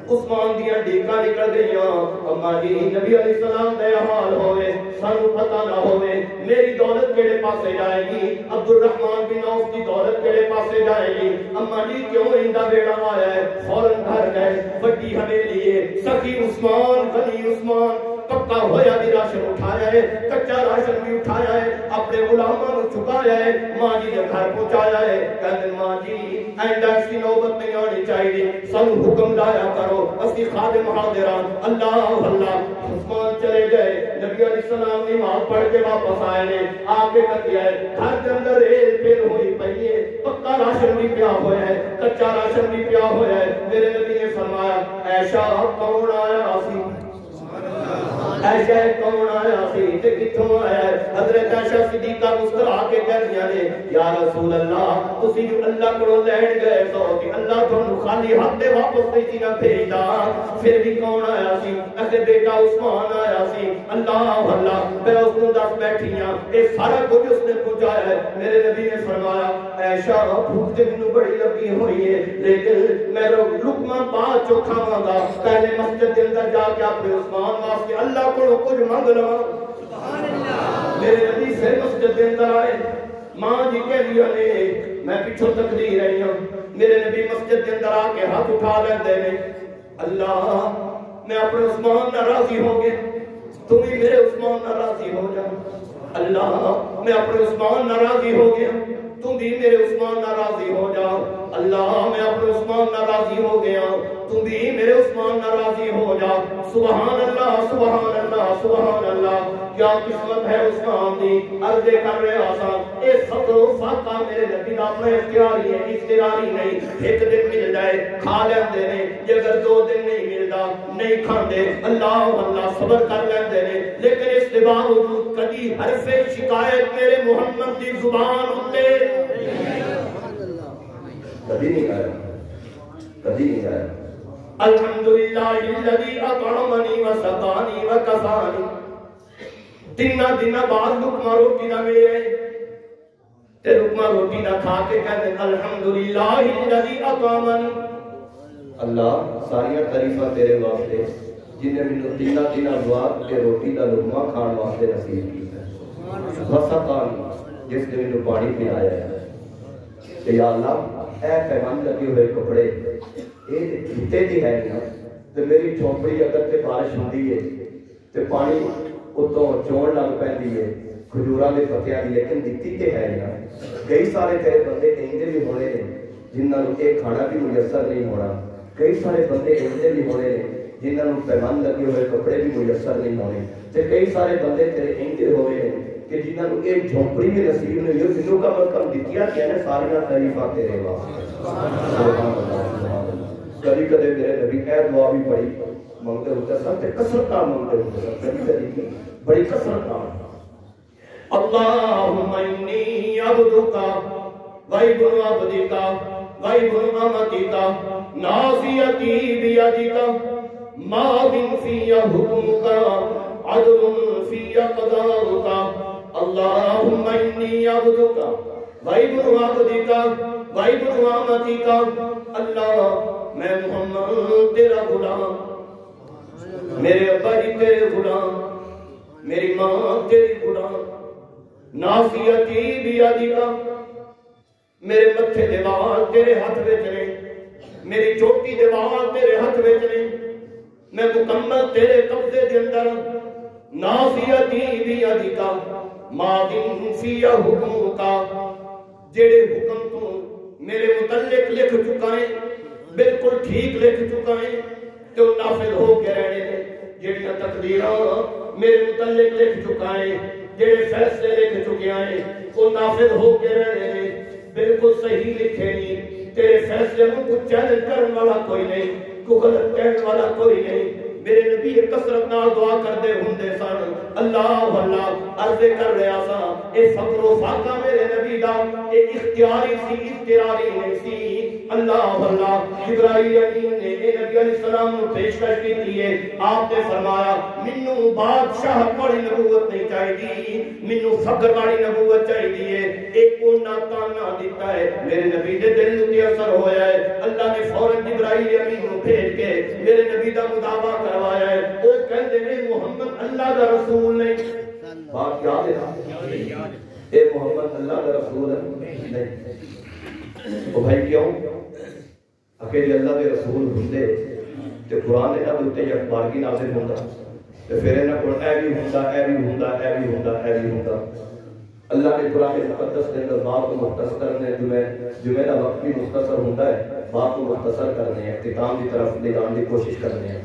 A: عثمان دیاں ڈیکاں نکل گئیاں اما جی نبی علیہ السلام دے حال ہوئے سانو پتہ نہ ہوئے میری دولت کیڑے پاسے جائے گی عبد الرحمن بن عوف کی دولت کیڑے پاسے جائے گی اما جی کیوں اندا بیڑا آیا ہے فوراً گھر گئے بڑی حویلی ہے سخی عثمان غنی عثمان پکا ہویا بھی راشن اٹھایا ہے کچا راشن بھی اٹھایا ہے اپنے غلاموں کو چھپایا ہے ماں جی نے گھر پہنچایا ہے کہتے ماں جی اینڈا اس کی نوبت نہیں آنی چاہیے سن حکم لایا کرو اسی خادم حاضران اللہ اللہ عثمان چلے گئے نبی نبی علیہ السلام نے نماز پڑھ کے واپس آئے نے آپ کے کہتے ہیں گھر کے اندر ریل پھر ہوئی پئی ہے پکا راشن بھی پیا ہوا ہے کچا راشن بھی پیا ہوا ہے میرے نبی نے فرمایا عائشہ کون آیا سی عائشہ کون آیا سی تے کتھوں آیا ہے حضرت عائشہ صدیقہ مسکرا کے کہندیاں نے یا رسول اللہ تسی جو اللہ کو لین گئے سو کہ اللہ تانوں خالی ہاتھ تے واپس نہیں نہ بھیجدا پھر بھی کون آیا سی اتے بیٹا عثمان آیا سی اللہ اللہ میں اس کو دس بیٹھیاں اے سارا کچھ اس نے پہنچایا ہے میرے نبی نے فرمایا عائشہ بھوک تے مینوں بڑی لگی ہوئی ہے لیکن میں لقمہ بعد چ کھاواں گا پہلے مسجد کے اندر جا کے اپنے عثمان واسطے اللہ کو کچھ مانگ لو سبحان اللہ میرے نبی سے مسجد کے اندر آئے ماں جی کہہ دیا نے میں پیچھے تقریر رہی ہوں میرے نبی مسجد کے اندر آ کے ہاتھ اٹھا لیندے نے اللہ میں اپنے عثمان نہ راضی ہو گئے تم ہی میرے عثمان نہ راضی ہو جا اللہ میں اپنے عثمان نہ راضی ہو گیا تم بھی میرے عثمان نہ راضی ہو جا اللہ میں اپنے عثمان نہ راضی ہو گیا تم بھی میرے عثمان نہ راضی ہو جا سبحان اللہ سبحان اللہ سبحان اللہ کیا قسمت ہے عثمان دی عرض کر رہے آسان اے فقر و فاقہ میرے نبی دا اپنے اختیاری ہے اختیاری نہیں ایک دن مل جائے کھا لیندے نے جے اگر 2 دن نہیں ملدا نہیں کھاندے اللہ اللہ صبر کر لیندے نے لیکن اس کے باوجود کبھی حرف شکایت میرے محمد دی زبان اتے کبھی نہیں آیا الحمدللہ الذی اطعمنی وسقانی وکفانی تین دن بعد لقمہ روٹی نہ ملے تے لقمہ روٹی نہ کھا کے کہتے الحمدللہ الذی اطعمنی اللہ ساری تعریفاں تیرے واسطے جن نے مینوں تین دن بعد تے روٹی دا لقمہ کھان واسطے نصیب کیتا وسقانی جس نے مینوں پانی پلایا ہے کہ یا اللہ اے پیمان لگے ہوئے کپڑے اے دھوتے دی ہے نا تے میری جھونپڑی اگر تے بارش ہوندی ہے تے پانی اتوں چون لگ پیندی ہے کھجوراں دے پتیاں دی لیکن دتی تے ہے نا کئی سارے تیرے بندے ایندے بھی ہونے نے جنہاں نوں اے کھانا بھی میسر نہیں ہونا کئی سارے بندے ایندے بھی ہونے نے جنہاں نوں پیمان لگے ہوئے کپڑے بھی میسر نہیں ہونے تے کئی سارے بندے تیرے ایندے ہوئے نے کہ جنہاں نوں ایک جھونپڑی بھی نصیب نہیں ہوئی جنوں کا کم دتیاں کہ نے ساری تعریفاں تیرے واسطے سبحان اللہ کبھی کبھی میرے نبی اے دعا بھی پڑھی مانگتے ہوتے سب تے کثرت نال مانگتے ہوتے کبھی کبھی بڑی کثرت نال اللہم انی عبدک وابن عبدک وابن امتک ناصیتی بیدک ماض فی حکمک عدل فی قضاؤک اللہم انی عبدک وابن عبدک وابن امتک اللہ میں محمد تیرا غلام میرے ابا جی تیرے غلام میری ماں تیری غلام ناصیتی بیدک میرے متھے دے وال تیرے ہاتھ وچ نے میری چوٹی دے وال تیرے ہاتھ وچ نے میں مکمل تیرے قبضے دے اندر ناصیتی بیدک ماض فی حکمک جڑے حکم تو میرے متعلق لکھ چکا ہے بالکل ٹھیک لکھ چکا ہے تو نافذ ہو کے رہنے نے جڑیاں تقدیراں میرے متعلق لکھ چکا ہے جڑے فیصلے لکھ چکے ہیں وہ نافذ ہو کے رہنے نے بالکل صحیح لکھے نہیں تیرے فیصلے میں کچھ چیلنج کرنے والا کوئی نہیں کوئی غلط کہنے والا کوئی نہیں میرے نبی کثرت نال دعا کرتے ہوندے سن اللہ اللہ عرض کر رہا سا اے فقر و فاقہ میرے نبی دا اے اختیاری سی اضطراری نہیں سی اللہ اللہ جبرائیل امین نے اے نبی علیہ السلام کو پیشکش کی تھی آپ نے فرمایا منو بادشاہ والی نبوت نہیں چاہیے منو فقر والی نبوت چاہیے ایک کونا تانا دیتا ہے میرے نبی دے دل تے اثر ہویا ہے اللہ نے فوراً جبرائیل امین کو بھیج کے میرے نبی دا مداوا کروایا ہے وہ کہندے نے محمد اللہ دا رسول نہیں بات یاد ہے اے محمد اللہ دا رسول نہیں او بھائی کیوں اکیلے اللہ دے رسول ہوندے تے قرآن دے نال تے اخبارگی نازل ہوندا تے پھر انہاں کول اے بھی ہوندا اے بھی ہوندا اے بھی ہوندا اے بھی ہوندا اللہ نے قرآن مقدس کے اندر بات کو مختصر کرنے جمعہ کا وقت بھی مختصر ہوتا ہے بات کو مختصر کرنے ہیں اختتام کی طرف لے جانے کی کوشش کرنے ہیں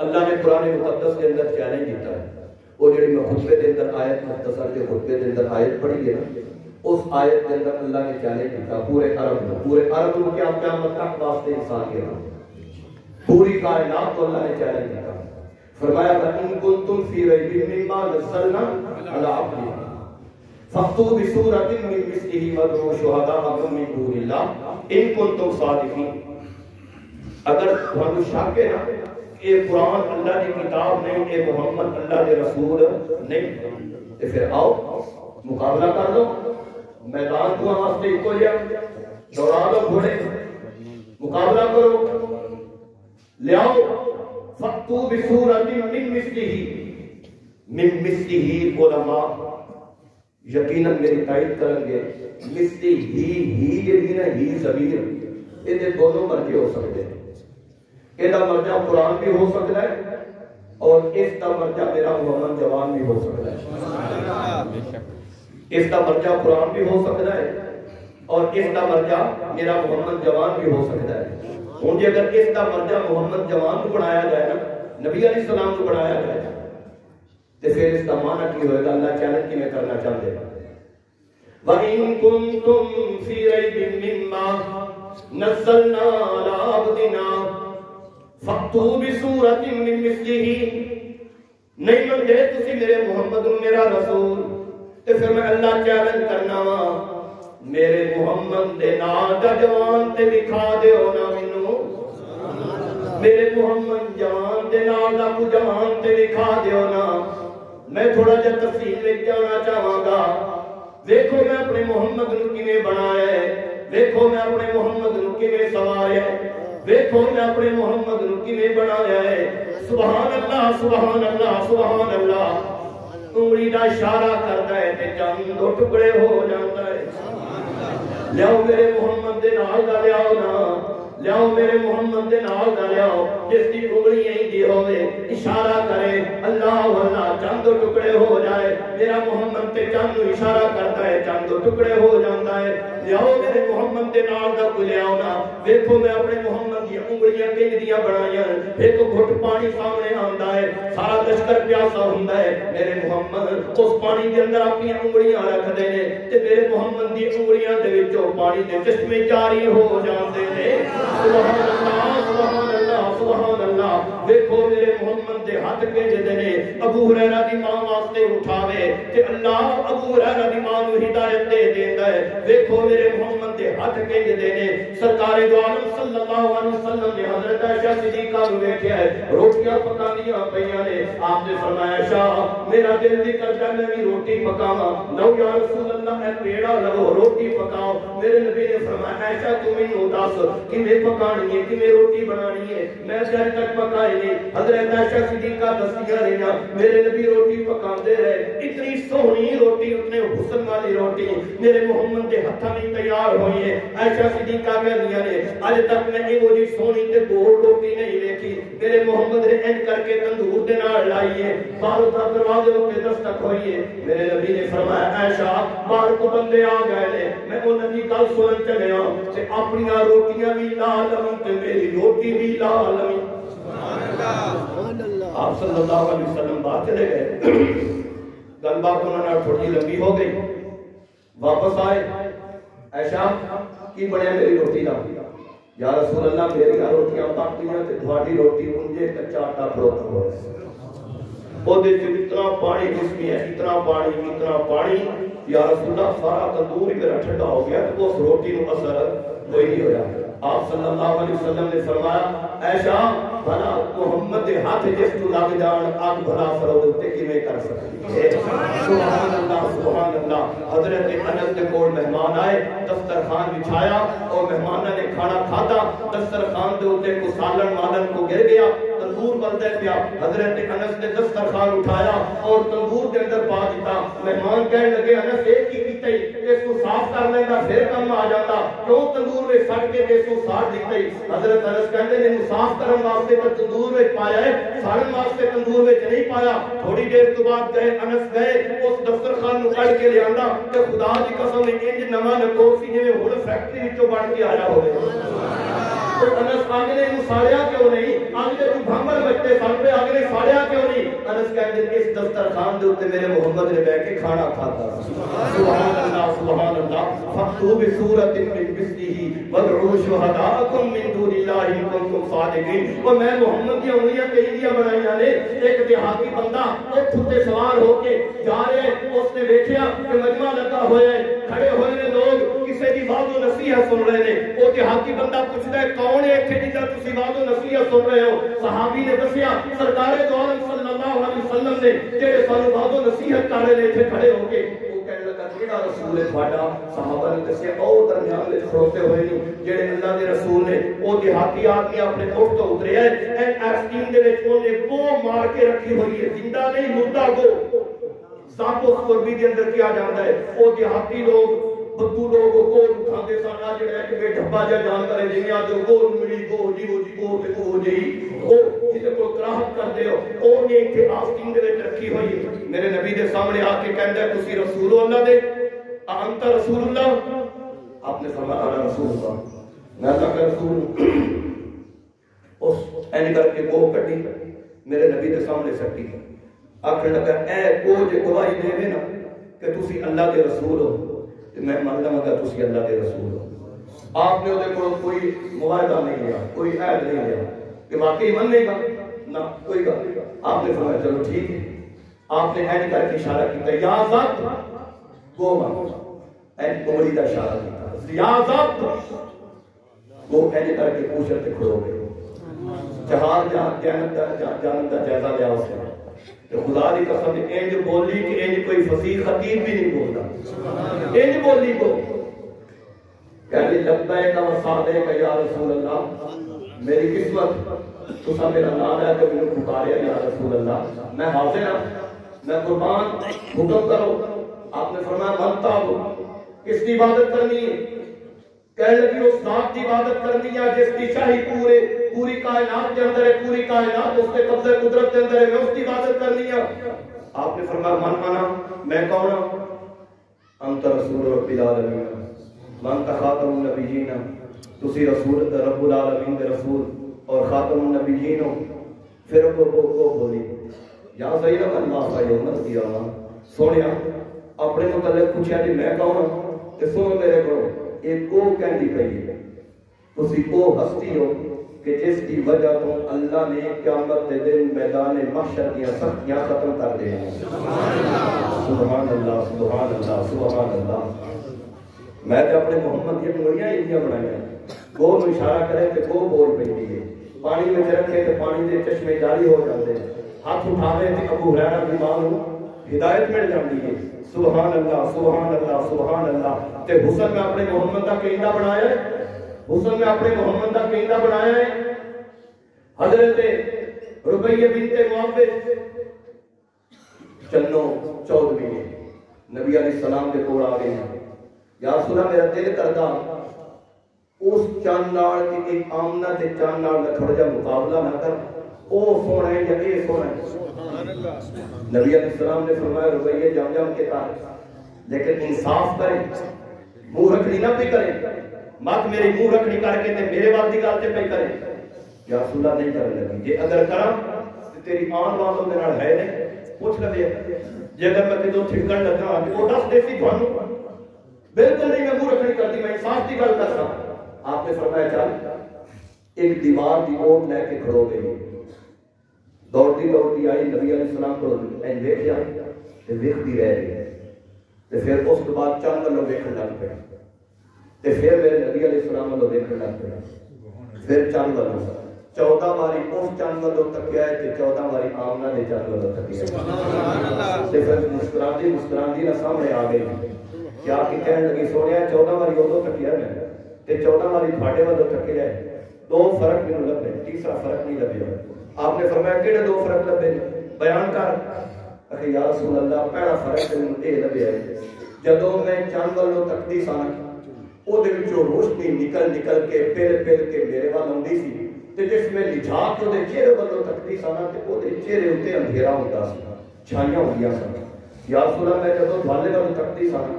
A: اللہ نے قرآن مقدس کے اندر چیلنج دیتا ہے، وہ جڑی میں خطبے کے اندر آیت مختصر کے خطبے کے اندر آیت پڑھی ہے نا، اس آیت کے اندر اللہ نے چیلنج دیتا پورے عرب کو کیا قیامت تک واسطے انسانیت پوری کائنات کو اللہ نے چیلنج دیتا، فرمایا ان کنتم فی ریب مما نزلنا علی عبدنا فَأْتُوا بِسُورَةٍ مِّن مِّثْلِهِ وَادْعُوا شُهَدَاءَكُم مِّن دُونِ اللَّهِ إِن كُنتُمْ صَادِقِينَ۔ اگر تھانوں شک ہے نا یہ قرآن اللہ کی کتاب نہیں، یہ محمد اللہ کے رسول نہیں، تو پھر آؤ مقابلہ کر لو، میدان کو واسطے ایک لیا دوڑا لو گھوڑے، مقابلہ کرو، لے آؤ فَأْتُوا بِسُورَةٍ مِّن مِّثْلِهِ علماء یقیناً میری تائید کریں گے، مثلی ہی جڑی نا ہی ضمیر یہ دونوں مرجے ہو سکتے ہیں، یہ مرجع قرآن بھی ہو سکتا ہے اور اس کا مرجع میرا محمد جوان بھی ہو سکتا ہے، اس کا مرجع قرآن بھی ہو سکتا ہے اور اس کا مرجع میرا محمد جوان بھی ہو سکتا ہے۔ ہوں جی اگر اس کا مرجع محمد جوان کو بنایا جائے نا، نبی علیہ السلام کو بنایا جائے تو پھر اس کا معنی کی ہوئے گا، اللہ چیلنج کی میں کرنا چاہتے ہیں وَإِن كُنتُمْ فِي رَيْبٍ مِّمَّا نَزَّلْنَا عَلَىٰ عَبْدِنَا فَأْتُوا بِسُورَةٍ مِّن مِّثْلِهِ، نہیں منتے تسی میرے محمد میرا رسول، تو پھر میں اللہ چیلنج کرنا وا میرے محمد دے نال دا جوان تے دکھا دیو نا مینوں، میرے محمد جوان دے نال دا کو جوان تے دکھا دیو نا۔ میں تھوڑا جا تفصیل لے جانا چاہاں گا، دیکھو میں اپنے محمد نو کیویں بنایا ہے، دیکھو میں اپنے محمد نو کیویں سواریا ہے، دیکھو میں اپنے محمد نو کیویں بنایا ہے، سبحان اللہ سبحان اللہ سبحان اللہ، انگلی دا اشارہ کرتا ہے تے چاند دو ٹکڑے ہو جاتا ہے، لیاؤ میرے محمد دے نال دا لیاؤ نا، لیاؤ میرے محمد دے نال دا لیاؤ، جس کی انگلی یہیں دی ہوئے اشارہ کرے اللہ اللہ چند دو ٹکڑے ہو جائے، میرا محمد تے چند اشارہ کرتا ہے چند دو ٹکڑے ہو جاتا ہے، لیاؤ میرے محمد دے نال دا کو لیاؤ نا، دیکھو میں اپنے محمد دی انگلیاں کنجدیاں بنائیاں، ایک گھٹ پانی سامنے آندا ہے، سارا لشکر پیاسا ہوندا ہے، میرے محمد اس پانی دے اندر اپنی انگلیاں رکھ دے نے تے میرے محمد دی انگلیاں دے وچوں پانی دے چشمے جاری ہو جاندے نے، سبحان اللہ سبحان اللہ سبحان اللہ۔ دیکھو میرے محمد دے ہاتھ کے جدے نے ابو ہریرہ دی ماں واسطے اٹھاوے تے اللہ ابو ہریرہ دی ماں نو ہدایت دے دیندا ہے، دیکھو میرے محمد دے ہاتھ کے جدے نے سرکار دو عالم صلی اللہ علیہ وسلم نے حضرت عائشہ صدیقہ نو ویکھیا ہے روٹیاں پکاندیاں پیاں نے، آپ نے فرمایا عائشہ میرا دل بھی کردا میں بھی روٹی پکاواں، لو یا رسول اللہ اے پیڑا لو روٹی پکاؤ، میرے نبی نے فرمایا عائشہ تو مینوں دس کیویں پکانی ہے کیویں روٹی بنانی ہے، میں جب تک پکائی نہیں، حضرت عائشہ صدیقہ دسدیاں رہیاں میرے نبی روٹی پکاندے رہے، اتنی سونی روٹی اتنے حسن والی روٹی میرے محمد کے ہاتھوں میں تیار ہوئی ہے، عائشہ صدیقہ کہندیاں نے اج تک میں ایہو جی سونی تے گول روٹی نہیں دیکھی، میرے محمد نے ان کر کے تندور دے نال لائی ہے، باہر تا دروازے تے دستک ہوئی ہے، میرے نبی نے فرمایا عائشہ باہر کو بندے آ گئے نے، میں انہاں دی گل سنن چلیا تے اپنی روٹیاں بھی لا لوں تے میری روٹی بھی لا لوں، سبحان اللہ۔ آپ صلی اللہ علیہ وسلم باہر چلے گئے، گل بات انہوں نے تھوڑی لمبی ہو گئی، واپس آئے عائشہ کی بنیا میری روٹی دا، یا رسول اللہ میری روٹیاں پکیاں تے تھوڑی روٹی انجے کچا آٹا کھڑوتا ہوا ہے، وہ دے اتنا پانی جسمی ہے اتنا پانی، یا رسول اللہ سارا تندور ہی میرا ٹھنڈا ہو گیا تو اس روٹی نو اثر کوئی نہیں ہویا۔ آپ صلی اللہ علیہ وسلم نے فرمایا عائشہ بھلا محمد دے ہاتھ جس تو لگ جان آگ بھلا فرو تے کیویں کر سکتی ہے، سبحان اللہ سبحان اللہ۔ حضرت انس دے کول مہمان آئے، دسترخوان بچھایا اور مہماناں نے کھانا کھادا، دسترخوان دے اوتے کو سالن مالن کو گر گیا، تندور بلدے پیا، حضرت انس نے دسترخوان اٹھایا اور تندور دے اندر پا دیتا، مہمان کہنے لگے انس ایک ہی کیتے اس کو صاف کر لیندا پھر کم آ جاتا، کیوں تندور میں سٹ کے اس کو ساڑ دیتے، حضرت انس کہندے نے صاف کرن واسطے تو تندور میں پایا ہے، ساڑن واسطے تندور میں نہیں پایا۔ تھوڑی دیر تو بعد گئے انس گئے اس دسترخوان نو کڈ کے لے آندا تے خدا دی قسم انج نواں نکو سی جویں ہن فیکٹری وچوں بن کے آیا ہوے، وہ انس آگے نے ساڑیا کیوں نہیں آگے تو بھامر بچے سن پہ آگے نے ساڑیا کیوں نہیں انس کہتے ہیں اس دسترخوان دے اوپر میرے محمد نے بیٹھ کے کھانا کھاتا سبحان اللہ سبحان اللہ فَأْتُوا بِسُورَةٍ مِّن مِثْلِهِ وَادْعُوا شُهَدَاءَكُم مِّن دُونِ اللَّهِ إِن كُنتُمْ صَادِقِينَ اور میں محمد کی انگلیاں کہیں بنائیاں نے ایک دیہاتی بندہ ایک کھٹے سوار ہو کے جا رہے اس نے دیکھا کہ مجمع لگا ہوا ہے کھڑے ہوئے نے لوگ کسی دی واضح و نصیحت سن رہے ہیں وہ دیہاتی بندہ پوچھتا ہے کون ہے اتنے جنہاں تسی واضح و نصیحت سن رہے ہو صحابی نے دسیا سرکار دو عالم صلی اللہ علیہ وسلم نے جڑے سانو واضح و نصیحت کر رہے ہیں اتنے کھڑے ہو کے کیڑا رسول ہے تھوڑا صحابہ نے دسیا او درمیان وچ کھڑوتے ہوئے نہیں جڑے اللہ دے رسول نے او دیہاتی آدمی اپنے اٹھ تو اتریا ہے این ایسٹین دے وچ اونے گو مار کے رکھی ہوئی ہے زندہ نہیں مردہ گو سانپو قربی دے اندر کیا جاندا ہے او دیہاتی لوگ بدو لوگ کو کھاندے سن آ جڑا ایک بے ڈھبا جا جانکار ہے جویں آ جو گو مڑی گو جی گو تے گو جی او جے کو کراہت کردے ہو او نے ایتھے آسٹین دے وچ رکھی ہوئی ہے میرے نبی دے سامنے آ کے کہندا ہے تسی رسول اللہ دے انت رسول اللہ آپ نے فرمایا انا رسول اللہ میں اللہ کا رسول ہوں اس این کر کے گو کٹی میرے نبی دے سامنے سٹی آخر لگا اے گو جے گواہی دے نا کہ تسی اللہ دے رسول ہو میں مان لوں گا تسی اللہ دے رسول ہو آپ نے وہ کوئی معاہدہ نہیں لیا کوئی عہد نہیں لیا کہ واقعی مننے گا نہ کوئی گا آپ نے فرمایا چلو ٹھیک ہے آپ نے این کر کے اشارہ کیا یا ذات گو مان این کومڑی دا اشارہ کیا یا ذات گو این کر کے پوچھر تے کھڑو گئے جہاد جانت دا جائزہ لیا اس نے کہ خدا دی قسم انج بولی کہ انج کوئی فصیح خطیب بھی نہیں بولتا انج بولی کو کہنے لبیک و صادق یا رسول اللہ میری قسمت تو سا میرا نام ہے کہ میں نے پکاریا یا رسول اللہ میں حاضر ہوں میں قربان حکم کرو آپ نے فرمایا من تاب کس کی عبادت کرنی ہے کہنے لگی اس ذات کی عبادت کرنی ہے جس کی شاہی پوری کائنات کے اندر ہے پوری کائنات اس کے قبضے قدرت کے اندر ہے میں اس کی عبادت کرنی ہے آپ نے فرمایا من مانا میں کون ہوں انت رسول رب العالمین من خاتم النبیین تسی رسول رب العالمین کے رسول اور خاتم النبیین ہو پھر کو بولی یا زینب اللہ کا یوم القیامہ سونیا اپنے متعلق پوچھا جی میں کون ہوں کہ سنو میرے کو ایک کو کہندی پئی ہے تسی او ہستی ہو کہ جس کی وجہ تو اللہ نے قیامت کے دن میدان محشر کی سختیاں ختم کر دے سبحان اللہ سبحان اللہ سبحان اللہ میں تے اپنے محمد کی انگلیاں انجیاں بنائیاں گو نو اشارہ کرے تے گو بول پئی ہے پانی میں رکھے تے پانی دے چشمے جاری ہو جاندے ہاتھ اٹھاوے تے ابو ہریرہ دی ماں نو ہدایت مل جاندی ہے سبحان اللہ سبحان اللہ سبحان اللہ تے حسن میں اپنے محمد دا کیندا بنایا ہے حسن میں اپنے محمد دا کیندا بنایا ہے حضرت ربیہ بنت معاوض چنو 14 نبی علیہ السلام کے کول آ گئے ہیں یا رسول اللہ میرا دل کردا اس چاند نال تے ایک آمنہ تے چاند نال میں تھوڑا جا مقابلہ نہ کر او سونا ہے یا اے سونا ہے سبحان اللہ نبی علیہ السلام نے فرمایا ربیہ جام جام کے کہا لیکن انصاف کرے منہ رکھنی نہ بھی کرے مت میری منہ رکھنی کر کے تے میرے وال دی گل تے پئی کرے یا رسول اللہ نہیں کرنے لگی جے اگر کراں تے تیری آن والوں دے نال ہے نے پوچھ لے جے اگر میں کدوں ٹھکن لگا تے او دس دے سی تھانوں بالکل نہیں میں منہ رکھنی کرتی میں انصاف دی گل کردا آپ نے فرمایا چل ایک دیوار دی اوٹ لے کے کھڑو گئی دوڑتی آئی نبی علیہ السلام کو این دیکھیا تے ویکھدی رہ گئی تے پھر اس کے بعد چند والوں ویکھن لگ پئی تے پھر میرے نبی علیہ السلام والوں ویکھن لگ پئی پھر چند والوں 14 باری اس چند والوں تکیا ہے تے 14 باری آمنہ دے چند والوں تکیا ہے سبحان اللہ تے پھر مسکراندی نہ سامنے آ گئی کیا کہ کہنے لگی سونیا 14 باری اودوں تکیا میں تے 14 باری تھاڈے والوں تکیا ہے دو فرق مینوں لبے تیسرا فرق نہیں لبیا آپ نے فرمایا کہڑے دو فرق لبے بیان کر کہ یا رسول اللہ پہلا فرق مینوں اے لبیا ہے جدوں میں چند والوں تکدی سان او دے وچوں روشنی نکل کے پل کے میرے وال آندی سی تے جس میں لجھا کے او دے چہرے والوں تکدی سان تے او دے چہرے اُتے اندھیرا ہوندا سی چھائیاں ہوندیاں سن یا رسول اللہ میں جدوں تھالے والوں تکدی سان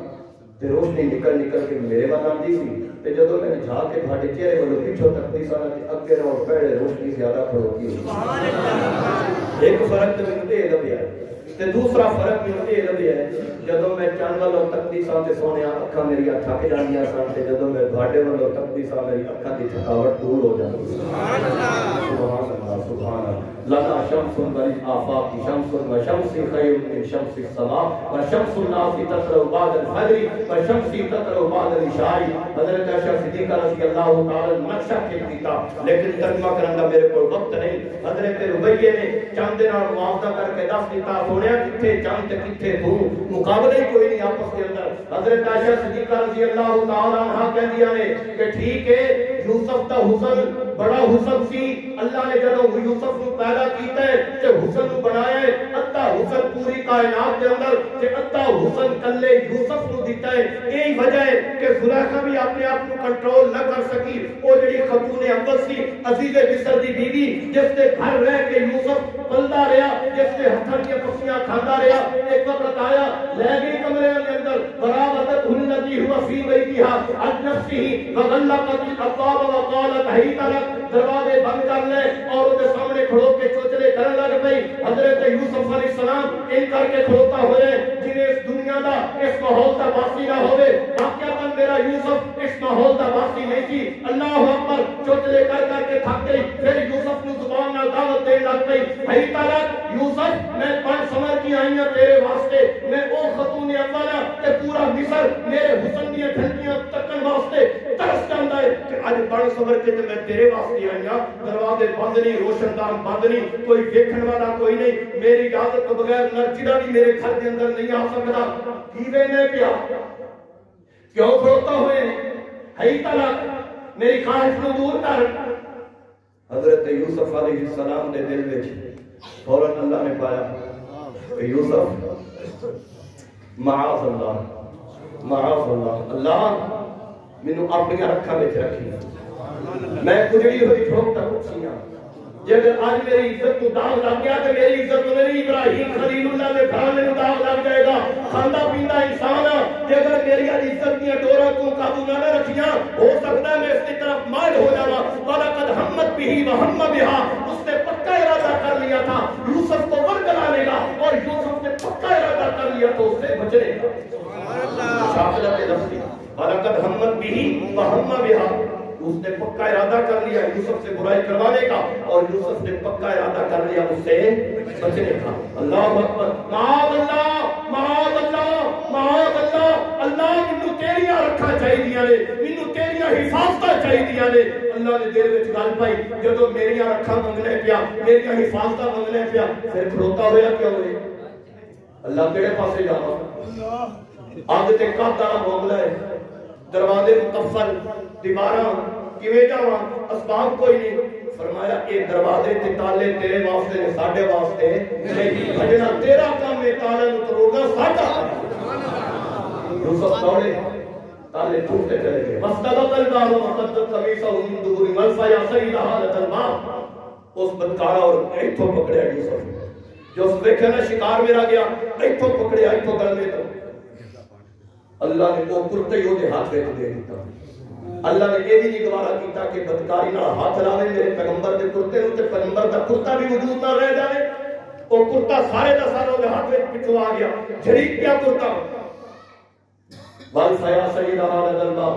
A: تے روشنی نکل نکل کے میرے وال آتی سی تے جدوں میں جا کے تھوڑے چہرے والوں پیچھوں تکتی سا تے اگے اور پہلے روشنی زیادہ کھڑوتی ہوئی. ایک فرق تو مجھے یہ لگیا تے دوسرا فرق مجھے یہ لگیا ہے جدوں میں چاند والوں تکتی سا تے سونے اکھاں میری تھک جاندیاں سن تے جدوں میں تھوڑے والوں تکتی سا میری اکھاں دی تھکاوٹ دور ہو جاتی. سبحان اللہ سبحان اللہ. لنا شمس بالآفاق شمس وشمس خیر من شمس السماء وشمس الناس تطلع بعد الفجر وشمس تطلع بعد العشاء. حضرت عائشہ صدیقہ رضی اللہ تعالی نقشہ کھینچ دیتا لیکن ترجمہ کرنے کا میرے کو وقت نہیں. حضرت ربیہ نے چاند دے نال معاوضہ کر کے دس دیتا سونیا کتھے چاند تے کتھے تو مقابلہ ہی کوئی نہیں آپس کے اندر. حضرت عائشہ صدیقہ رضی اللہ تعالی عنہا کہندیاں نے کہ ٹھیک ہے یوسف دا حسن بڑا حسن سی. اللہ نے جدوں یوسف کو پیدا کیتا ہے تے حسن کو بنایا ہے ادھا حسن پوری کائنات کے اندر تے ادھا حسن کلے یوسف کو دیتا ہے. یہی وجہ ہے کہ زلیخا بھی اپنے آپ کو کنٹرول نہ کر سکی. وہ جڑی خاتون اول سی عزیز مصر دی بیوی جس نے گھر رہ کے یوسف پلدا رہا جس نے ہتھاں دی پکیاں کھاندا رہا ایک وقت آیا لے گئی کمرے کے اندر براوت الذی ہوا فی بیتھا عن نفسہ وغلقت الابواب وقالت ہیت لک. دروازے بند کر لے اور اس کے سامنے کھڑو کے چوچلے کرنے لگ پئی. حضرت یوسف علیہ السلام ان کر کے کھڑوتا ہوئے جنہیں اس دنیا دا اس ماحول دا باسی نہ ہوئے. واقعتاً میرا یوسف اس ماحول دا باسی نہیں تھی. اللہ اکبر چوچلے کر کر کے تھک گئی. پھر یوسف نے زبان نہ دعوت دے لگ پئی ہی تلک یوسف میں پن سمر کی آئی ہوں تیرے واسطے. میں او خاتون اولا تے پورا مصر میرے حسن دی ڈھنکیاں تکن واسطے ترس جاندا ہے کہ اج بن سمر کے تے میں تیرے واسطے آئی ہوں. دروازے بند نہیں روشن دان بند نہیں کوئی دیکھن والا کوئی نہیں. میری اجازت تو بغیر نرجدہ بھی میرے گھر کے اندر نہیں آ سکتا. کیویں نے پیا کیوں کھڑوتا ہوئے ہے طلاق میری خواہش کو دور کر. حضرت یوسف علیہ السلام دے دل وچ فوراً اللہ نے پایا کہ یوسف معاذ اللہ اللہ مینوں اپنی رکھاں وچ رکھی. میں کجڑی ہوئی ٹھوک تک اٹھیاں جے اگر آج میری عزت کو داغ لگ گیا تو میری عزت تو میری ابراہیم خلیل اللہ دے گھرانے کو داغ لگ جائے گا. کھاندا پیندا انسان جے اگر میری عزت دی ڈوراں کو قابو نہ رکھیاں ہو سکتا ہے میں اس کی طرف مائل ہو جاواں. ولقد ہمت به وهم بها اس نے پکا ارادہ کر لیا تھا یوسف کو ورگ لانے کا اور یوسف نے پکا ارادہ کر لیا تو اس سے بچنے کا. سبحان اللہ. شاکلت نفسی ولقد ہمت به وهم بها اس نے پکا ارادہ کر لیا یوسف سے برائی کروانے کا اور یوسف نے پکا ارادہ کر لیا اس سے بچنے کا. اللہ اکبر. معاذ اللہ معاذ اللہ معاذ اللہ. اللہ مینوں تیریاں رکھا چاہیے نے مینوں تیریاں حفاظتاں چاہیے نے. اللہ نے دل وچ گل پائی جدوں میریاں رکھاں منگنے پیا میریاں حفاظتاں منگنے پیا پھر کھڑوتا ہویا کیوں ہوئے. اللہ کیڑے پاسے جاواں. اگ تے قحط والا معاملہ ہے. دروازے مقفل دیواراں کیویں جاواں اسباب کوئی نہیں. فرمایا اے دروازے تے تالے تیرے واسطے نے ساڈے واسطے نہیں. بھجنا تیرا کام ہے تالے نوں توڑنا ساڈا. یوسف دوڑے تالے ٹوٹتے چلے گئے. مستبق الباب وقد قمیصہ من دبر ملفا یا سید حالت الباب. اس بدکارا اور ایتھوں پکڑیا یوسف جو اس دیکھے نا شکار میرا گیا ایتھوں پکڑیا ایتھوں گل میں تو اللہ نے وہ کرتے ہی وہ ہاتھ وچ دے دیتا. اللہ نے یہ بھی نہیں گوارا کیتا کہ بدکاری نال ہاتھ لاوے میرے پیغمبر دے کرتے نوں تے پیغمبر دا کرتا بھی وجود نہ رہ جائے. وہ کرتا سارے دا سارا دے ہاتھ وچ پچھو آ گیا جھڑیک گیا کرتا. بال سیا سیدہ حالت الباب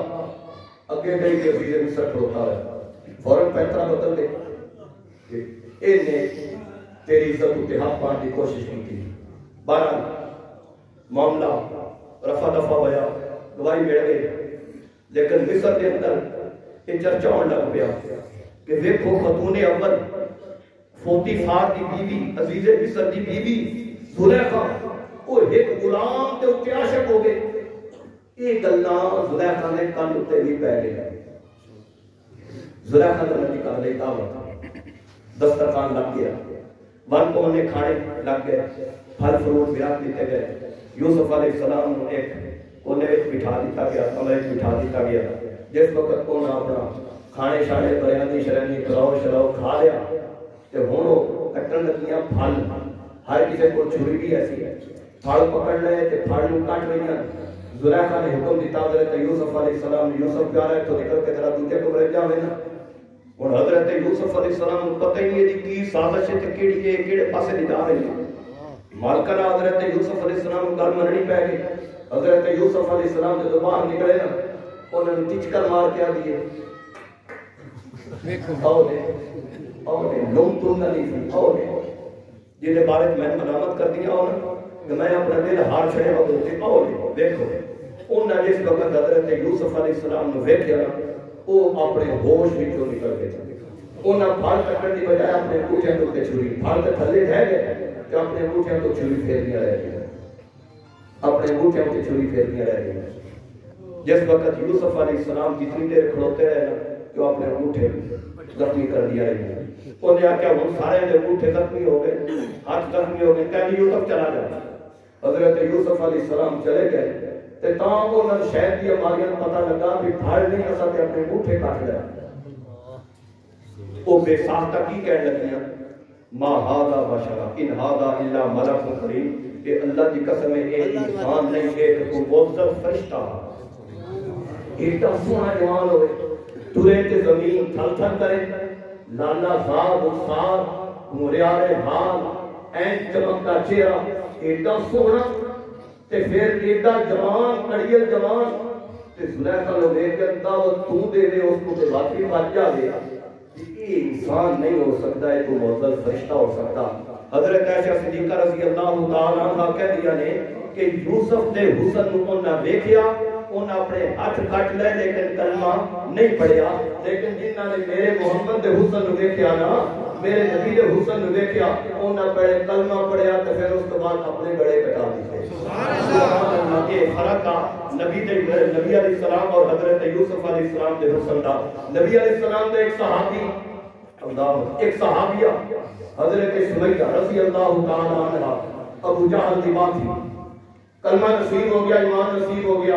A: اگے گئی کہ وزیر مصر کھڑوتا ہے فوراً پیترا بدل دے کہ اے نے تیری عزت تے ہاتھ پانے کی کوشش کی تھی. بہرحال معاملہ رفع دفع ہوا گواہی مل گئی. لیکن مصر کے اندر یہ چرچا ہونے لگ پیا کہ دیکھو خاتون اول پوتیفار دی بیوی عزیز مصر دی بیوی زلیخا وہ ایک غلام تے اوتے عاشق ہو گئے. یہ گلاں زلیخا نے کان اتے بھی پے گئے. زلیخا نے نکال لی دعوت دسترخوان لگ گیا ون پونے کھانے لگ گئے پھل فروٹ بیان دیتے گئے. یوسف علیہ السلام ایک کونے وچ بٹھا دیتا گیا کمرے وچ بٹھا دیتا گیا. جس وقت انہاں اپنا کھانے شانے بریانی شرانی پلاؤ شلاؤ کھا لیا تے ہن وہ کٹن لگیاں پھل. ہر کسی کو چھری بھی ایسی ہے پھل پکڑ لے تے پھل نوں کٹ رہیاں زلیخا نے حکم دیتا حضرت یوسف علیہ السلام نے یوسف پیارا ہے تو نکل کے ذرا دوجے کمرے جاوے نا اور حضرت یوسف علیہ السلام کو پتہ ہی نہیں ہے کی سازش تے کیڑی ہے کیڑے پاسے دی جا رہی ہے مالکہ حضرت یوسف علیہ السلام کو گل مننی پے گئی حضرت یوسف علیہ السلام جب باہر نکلے نا انہوں نے ٹچکر مار کے دیے آؤ نے لوم تم نہ نہیں تھی آؤ نے جنہیں بارے میں ملامت کر دیا ہونا کہ میں اپنا دل ہار چھڑے وقت ہوتی آؤ نے دیکھو انہوں نے جس وقت حضرت یوسف علیہ السلام نے ویکھیا وہ اپنے ہوش وچوں نکل گئے انہوں پھال پکڑنے کی بجائے اپنے انگوٹھیاں تو چھری پھال تے تھلے رہ گئے کہ اپنے انگوٹھیاں تو چھری پھیرنیاں رہ گئی اپنے انگوٹھیاں تو چھری پھیرنیاں رہ گئی جس وقت یوسف علیہ السلام جتنی دیر کھڑوتے رہے نا کہ اپنے انگوٹھے زخمی کر دیا رہی انہوں نے کیا وہ سارے انگوٹھے زخمی ہو گئے ہاتھ زخمی ہو گئے کہہ یوسف چلا جائے حضرت یوسف علیہ السلام چلے گئے تے تاں انہوں نے شہد کی اماریاں پتہ لگا کہ پھاڑ نہیں اسا تے اپنے انگوٹھے کاٹ لیا وہ بے ساختہ کی کہنے لگیاں ما ھذا بشرا ان ھذا الا ملک کریم کہ اللہ کی قسم ہے ایک انسان نہیں ایک تو معزز فرشتہ ایک سونا جوان ہوئے ٹرے تے زمین تھل تھل کرے لالا زاد اخسار موریار حال این چمکتا چہرہ ایڈا سونا تے پھر ایڈا جوان اڑیل جوان تے زلیخا لو دیکھ کے دعوت تو دے دے اس کو تے باقی بچ جا دے یہ انسان نہیں ہو سکتا ہے تو معزز فرشتہ ہو سکتا حضرت عائشہ صدیقہ رضی اللہ تعالی عنہ کہہ دیا نے کہ یوسف نے حسن کو انہاں دیکھیا انہاں اپنے ہاتھ کٹ لے لیکن کلمہ نہیں پڑھیا لیکن جنہاں نے میرے محمد دے حسن کو دیکھیا نا میرے نبی دے حسن کو دیکھیا انہاں پڑھے کلمہ پڑھیا تو پھر اس کے بعد اپنے گڑے کٹا دیتے سبحان اللہ یہ فرق نبی علیہ السلام اور حضرت یوسف علیہ السلام دے حسن دا نبی علیہ السلام دے ایک صحابی ایک صحابیہ حضرت سمیہ رضی اللہ تعالی عنہ ابو جہل دی ماں تھی کلمہ نصیب ہو گیا ایمان نصیب ہو گیا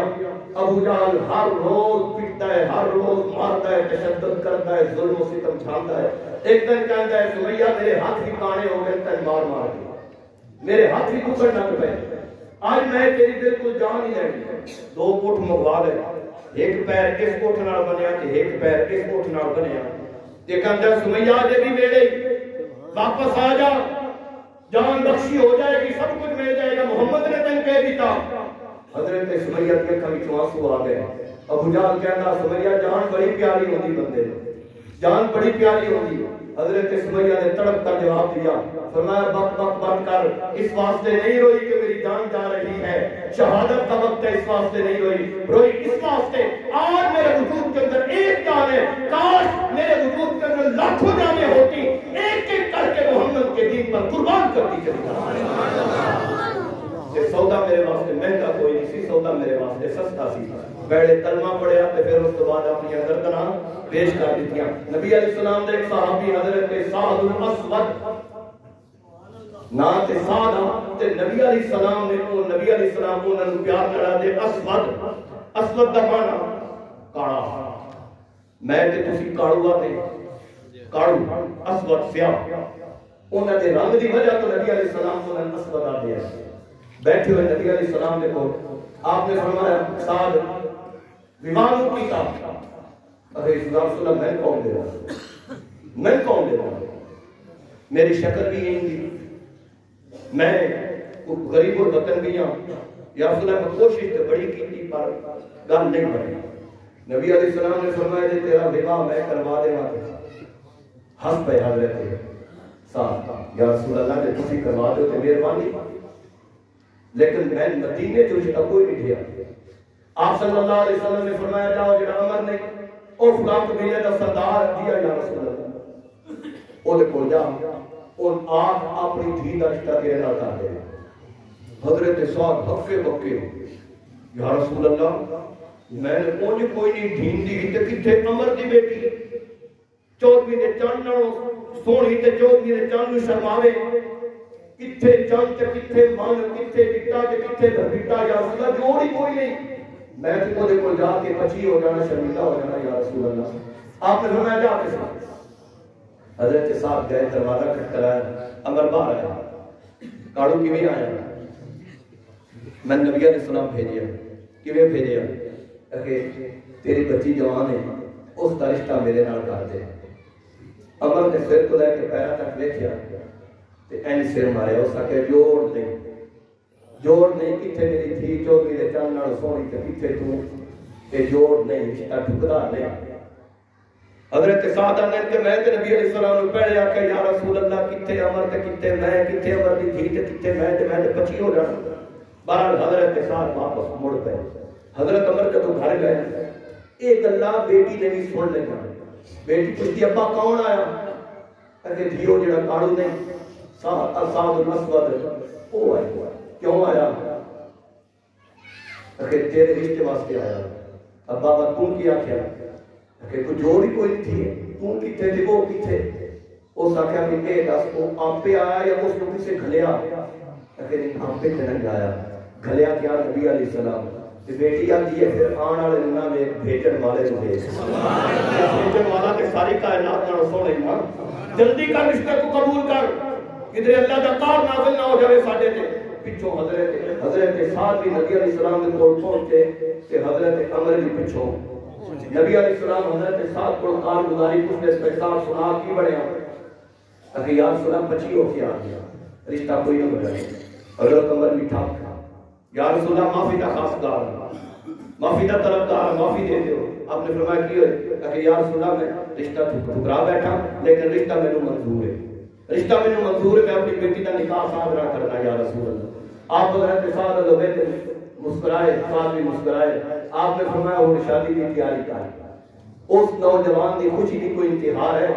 A: ابو جہل ہر روز پٹتا ہے ہر روز مارتا ہے تشدد کرتا ہے ظلم و ستم جھاڑتا ہے ایک دن کہتا ہے سمیہ میرے ہاتھ بھی کانے ہو گئے تلوار مار کے میرے ہاتھ بھی کچھ نہ پے آج میں تیری بالکل جان ہی نہیں دو پٹھ منگوا لے ایک پیر اس پٹھ نال بنیا تے ایک پیر اس پٹھ نال بنیا تے کہندا سمیہ دے بھی ویلے واپس آ جا جان بخشی ہو جائے گی سب کچھ مل جائے گا محمد نے تن کہہ دیتا حضرت سمیہ کے کبھی آنسو آ گئے ابو جہل کہندا سمیہ جان بڑی پیاری ہوندی بندے جان بڑی پیاری ہوندی حضرت سمیہ نے تڑپ کر جواب دیا فرمایا بک بک بند کر اس واسطے نہیں روئی کہ میری جان جا رہی ہے شہادت کا وقت ہے اس واسطے نہیں روئی اس واسطے آج میرے وجود کے اندر ایک جان ہے کاش میرے وجود کے اندر لاکھوں جانیں ہوتی ایک ایک کر کے محمد کے دین پر قربان کرتی چلی یہ سودا میرے واسطے مہنگا کوئی نہیں سی سودا میرے واسطے سستا سی پہلے کلمہ پڑھیا تے پھر اس کے بعد اپنی گردناں پیش کر دیتیاں نبی علیہ السلام دے ایک صحابی حضرت سعد الاسود نا تے سعد تے نبی علیہ السلام انہاں نوں پیار کرا دے اسود دا معنی کالا میں تے تسی کاڑوا تے کاڑو اسود سیاہ انہاں دے رنگ دی وجہ تو نبی علیہ السلام کو اسود آ دیا بیٹھے ہوئے نبی علیہ السلام نے کو آپ نے فرمایا سعد ویوانو کی کام ارے رسول اللہ میں کون دے رہا میری شکل بھی یہی دی میں غریب الوطن بھی ہوں یا رسول اللہ میں کوشش تو بڑی کی پر گل نہیں بنی نبی علیہ السلام نے فرمایا جی تیرا وواہ میں کروا دے گا ہنس پہ حضرت صاحب یا رسول اللہ نے تسی کروا دو تو مہربانی لیکن میں مدینے جو رشتہ کوئی نہیں دیا آپ صلی اللہ علیہ وسلم نے فرمایا جاؤ جڑا عمر نے او فلاں قبیلے دا سردار دیا یا رسول اللہ او دے کول جا اور آپ اپنی دھی دا رشتہ تیرے نال کر دے حضرت سعد بکے بکے یا رسول اللہ میں نے کوئی نہیں ڈھین دی تے کتھے عمر دی بیٹی 24 دے چند نالوں سونی تے 24 دے چند نوں شرماوے کتھے چند تے کتھے من کتھے ڈٹا تے کتھے بھٹا یا رسول اللہ جوڑی کوئی نہیں میں تو وہ کو جا کے پچی ہو جانا شرمندہ ہو جانا یا رسول اللہ آپ نے فرمایا جا کے ساتھ حضرت صاحب گئے دروازہ کھٹکھٹایا عمر باہر آیا کاڑو کی بھی آیا میں نبی علیہ السلام بھیجیا کیویں بھیجیا کہ تیری بچی جوان ہے اس کا رشتہ میرے نال کر دے عمر نے سر تو لے کے پیرا تک ویکھیا تے این سر ماریا اس آکھیا جوڑ نہیں کتھے میری تھی چوکی دے چند نال سونی تے کتھے تو اے جوڑ نہیں رشتہ ٹھکرا نہیں حضرت سعد نے کہ میں تے نبی علیہ السلام نو پہلے آکھیا یا رسول اللہ کتھے عمر تے کتھے میں کتھے عمر دی تھی تے کتھے میں تے بچی ہو جانا بہرحال حضرت سعد واپس مڑ پئے حضرت عمر جب گھر گئے ایک اللہ بیٹی نے بھی سن لیا بیٹی پوچھتی ابا کون آیا کہ دھیو جڑا کاڑو نہیں سعد الاسود وہ آیا کیوں آیا کہ تیرے رشتے واسطے آیا ابا با تم کیا کیا کہ کوئی جوڑ ہی کوئی نہیں تھی تم کتنے تھے وہ کتنے اس آخیا کہ اے دس وہ آپ پہ آیا یا اس کو کسے گھلیا کہ نہیں آپ پہ نہیں آیا گھلیا کیا نبی علیہ السلام بیٹی آتی ہے پھر آن والے دنوں میں ایک بھیجن والے کو بھیج بھیجن والا کہ ساری کائنات نہ سو نہیں نا جلدی کر رشتے کو قبول کر کدھر اللہ کا قہر نازل نہ ہو جائے ساڈے تے پچھوں حضرت سعد بھی نبی علیہ السلام کے کول پہنچے کہ حضرت عمر بھی پچھوں نبی علیہ السلام حضرت سعد کو قال گزاری پوچھنے سے پیغام سنا کی بڑھیا کہ یا رسول اللہ بچی ہو کے آ گیا رشتہ کوئی نہ بنا حضرت عمر بھی ٹھاک یا رسول اللہ معافی کا خاصگار معافی کا طلبگار معافی دے دیو آپ نے فرمایا کی ہوئے کہ یا رسول اللہ میں رشتہ ٹھکرا بیٹھا لیکن رشتہ میں نے منظور ہے رشتہ میں نے منظور ہے میں اپنی بیٹی کا نکاح ساتھ نہ کرنا یا رسول اللہ آپ حضرت سعد العبید مسکرائے سعد بھی مسکرائے آپ نے فرمایا وہ شادی کی تیاری کر اس نوجوان کی خوشی کی کوئی انتہا ہے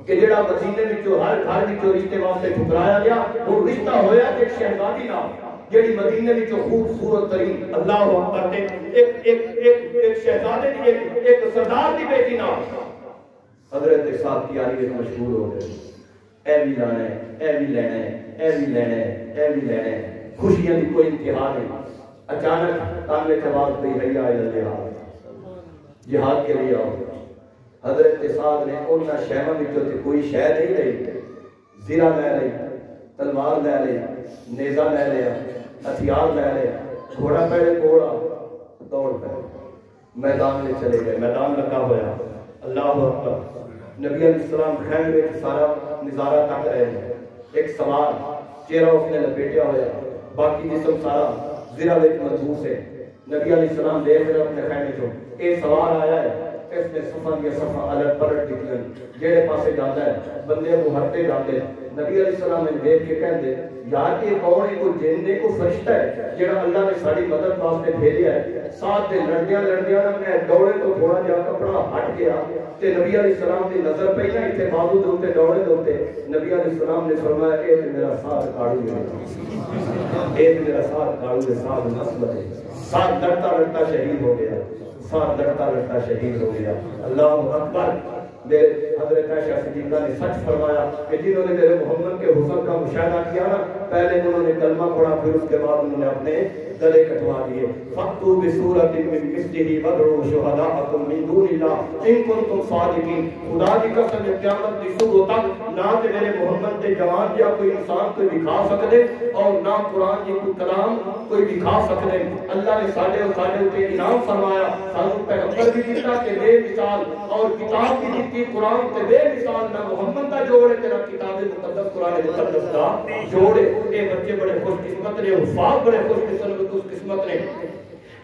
A: کہ جڑا مدینے وچوں ہر گھر وچوں رشتے واسطے ٹھکرایا گیا وہ رشتہ ہویا ایک شہزادی نال جڑی مدینے وچوں خوبصورت ترین اللہ اکبر تے ایک شہزادے دی ایک سردار دی بیٹی نال حضرت سعد تیاری وچ مشغول ہو گئے اے بھی لانا ہے اے بھی لینا ہے اے بھی لینا ہے اے بھی لینا ہے خوشیاں دی کوئی انتہا نہیں اچانک کان میں آواز پئی حیا الی الجہاد جہاد کے لیے آؤ حضرت سعد نے انہاں شہواں وچوں تے کوئی شے نہیں لئی زرہ لے لئی تلوار لے لئی نیزہ لے لیا ہتھیار لے لیا گھوڑا پہلے گھوڑا دوڑ پہ میدان میں چلے گئے میدان لگا ہوا اللہ اکبر نبی علیہ السلام خیمے میں سارا نظارہ تک رہے ہیں ایک سوار چہرہ اس نے لپیٹیا ہوا باقی جسم سارا زرہ وچ ملبوس ہے نبی علیہ السلام دیکھ رہے اپنے خیمے چوں اے سوار آیا ہے اس نے صفا دیا صفا الگ پلٹ نکلن جہے پاسے جاتا ہے بندے کو ہٹتے جاتے نبی علیہ السلام نے دیکھ کے کہندے یار یہ کون ہے کوئی جن نے کوئی فرشتہ ہے جڑا اللہ نے ساری مدد واسطے بھیجیا ہے ساتھ دے لڑدیاں میں دوڑے تو تھوڑا جہا کپڑا ہٹ گیا تے نبی علیہ السلام دی نظر پئی نہ ایتھے بازو دے اوتے دوڑے دے اوتے نبی علیہ السلام نے فرمایا اے میرا ساتھ کاڑو ہے اے میرا ساتھ کاڑو ہے ساتھ نسل ہے ساتھ لڑتا لڑتا شہید ہو گیا ساتھ لڑتا لڑتا شہید ہو گیا اللہ اکبر حضرت عائشہ صدیقہ نے سچ فرمایا کہ جنہوں نے میرے محمد کے حسن کا مشاہدہ کیا نا پہلے انہوں نے کلمہ پڑھا پھر اس کے بعد انہوں نے اپنے گلے کٹوا دیے فَقْتُوا بِسُورَةٍ مِّن مِثْلِهِ وَادْعُوا شُهَدَاءَكُم مِّن دُونِ اللَّهِ إِن كُنتُمْ صَادِقِينَ خدا کی قسم قیامت کی صبح تک نہ کہ میرے محمد کے جوان یا کوئی انسان کوئی دکھا سکتے اور نہ قرآن کی کوئی کلام کوئی دکھا سکتے اللہ نے ساڈے اور ساڈے تے انعام فرمایا سانو پیغمبر بھی دیتا کہ بے مثال اور کتاب بھی دیتی قرآن تے بے مثال نہ محمد کا جوڑے تیرا کتاب مقدس قرآن مقدس کا جوڑے اے بچے بڑے خوش قسمت نے حفاظ بڑے خوش قسمت نے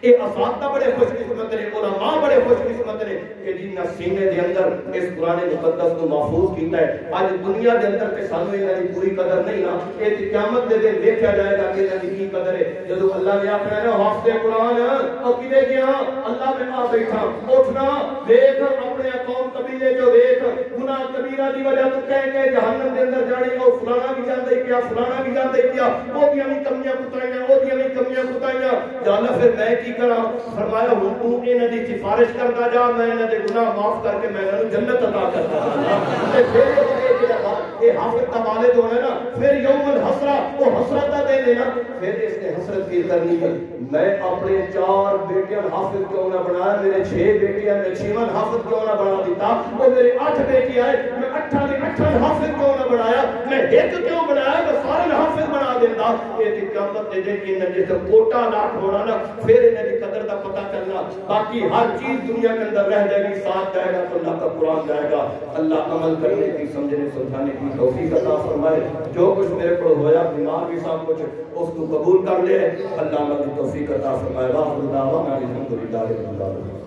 A: اے اساتذہ بڑے خوش قسمت نے علماء بڑے خوش قسمت نے کہ جنہاں سینے دے اندر اس قرآن مقدس کو محفوظ کیتا ہے آج دنیا دے اندر تے سانو انہاں دی پوری قدر نہیں نا اے قیامت دے دن دیکھا جائے گا کہ انہاں دی کی قدر ہے جدوں اللہ نے آکھنا ہے حافظ قرآن او کدے گیا اللہ میں آ بیٹھا اٹھنا دیکھ اپنے قوم قبیلے جو دیکھ گناہ کبیرہ دی وجہ تو کہہ کے جہنم دے اندر جانے او فلانا بھی جاندا ہے کیا فلانا بھی جاندا ہے کیا او دیاں بھی کمیاں کتائیاں او دیاں بھی کمیاں کتائیاں یا اللہ پھر میں کی کرا فرمایا ہوں تو انہاں دی سفارش کرتا جا میں انہاں دے گناہ معاف کر کے میں انہاں جنت عطا کرتا جا تے پھر یہ حافظ کا والد ہونا نا پھر یوم الحسرہ وہ حسرت دے دینا پھر اس نے حسرت کی کرنی ہے میں اپنے 4 بیٹیاں حافظ کیوں نہ بنایا میرے 6 بیٹیاں نے 6واں حافظ کیوں نہ بنا دیتا وہ میرے 8 بیٹی آئے میں 8 حافظ کیوں نہ بنایا میں ایک کیوں بنایا میں سارے حافظ بنا دیتا گا یہ قیامت دے کہ جس کوٹا لاٹ ہونا نا پھر انہیں دی قدر دا پتہ چلنا. باقی ہر چیز دنیا کے اندر رہ جائے گی, ساتھ جائے گا تو اللہ کا قرآن جائے گا. اللہ عمل کرنے کی, سمجھنے سمجھانے کی توفیق عطا فرمائے. جو کچھ میرے کو ہویا بیمار بھی سب کچھ اس کو قبول کر لے, اللہ عمل کی توفیق عطا فرمائے. واخر دعوانا الحمدللہ رب العالمین.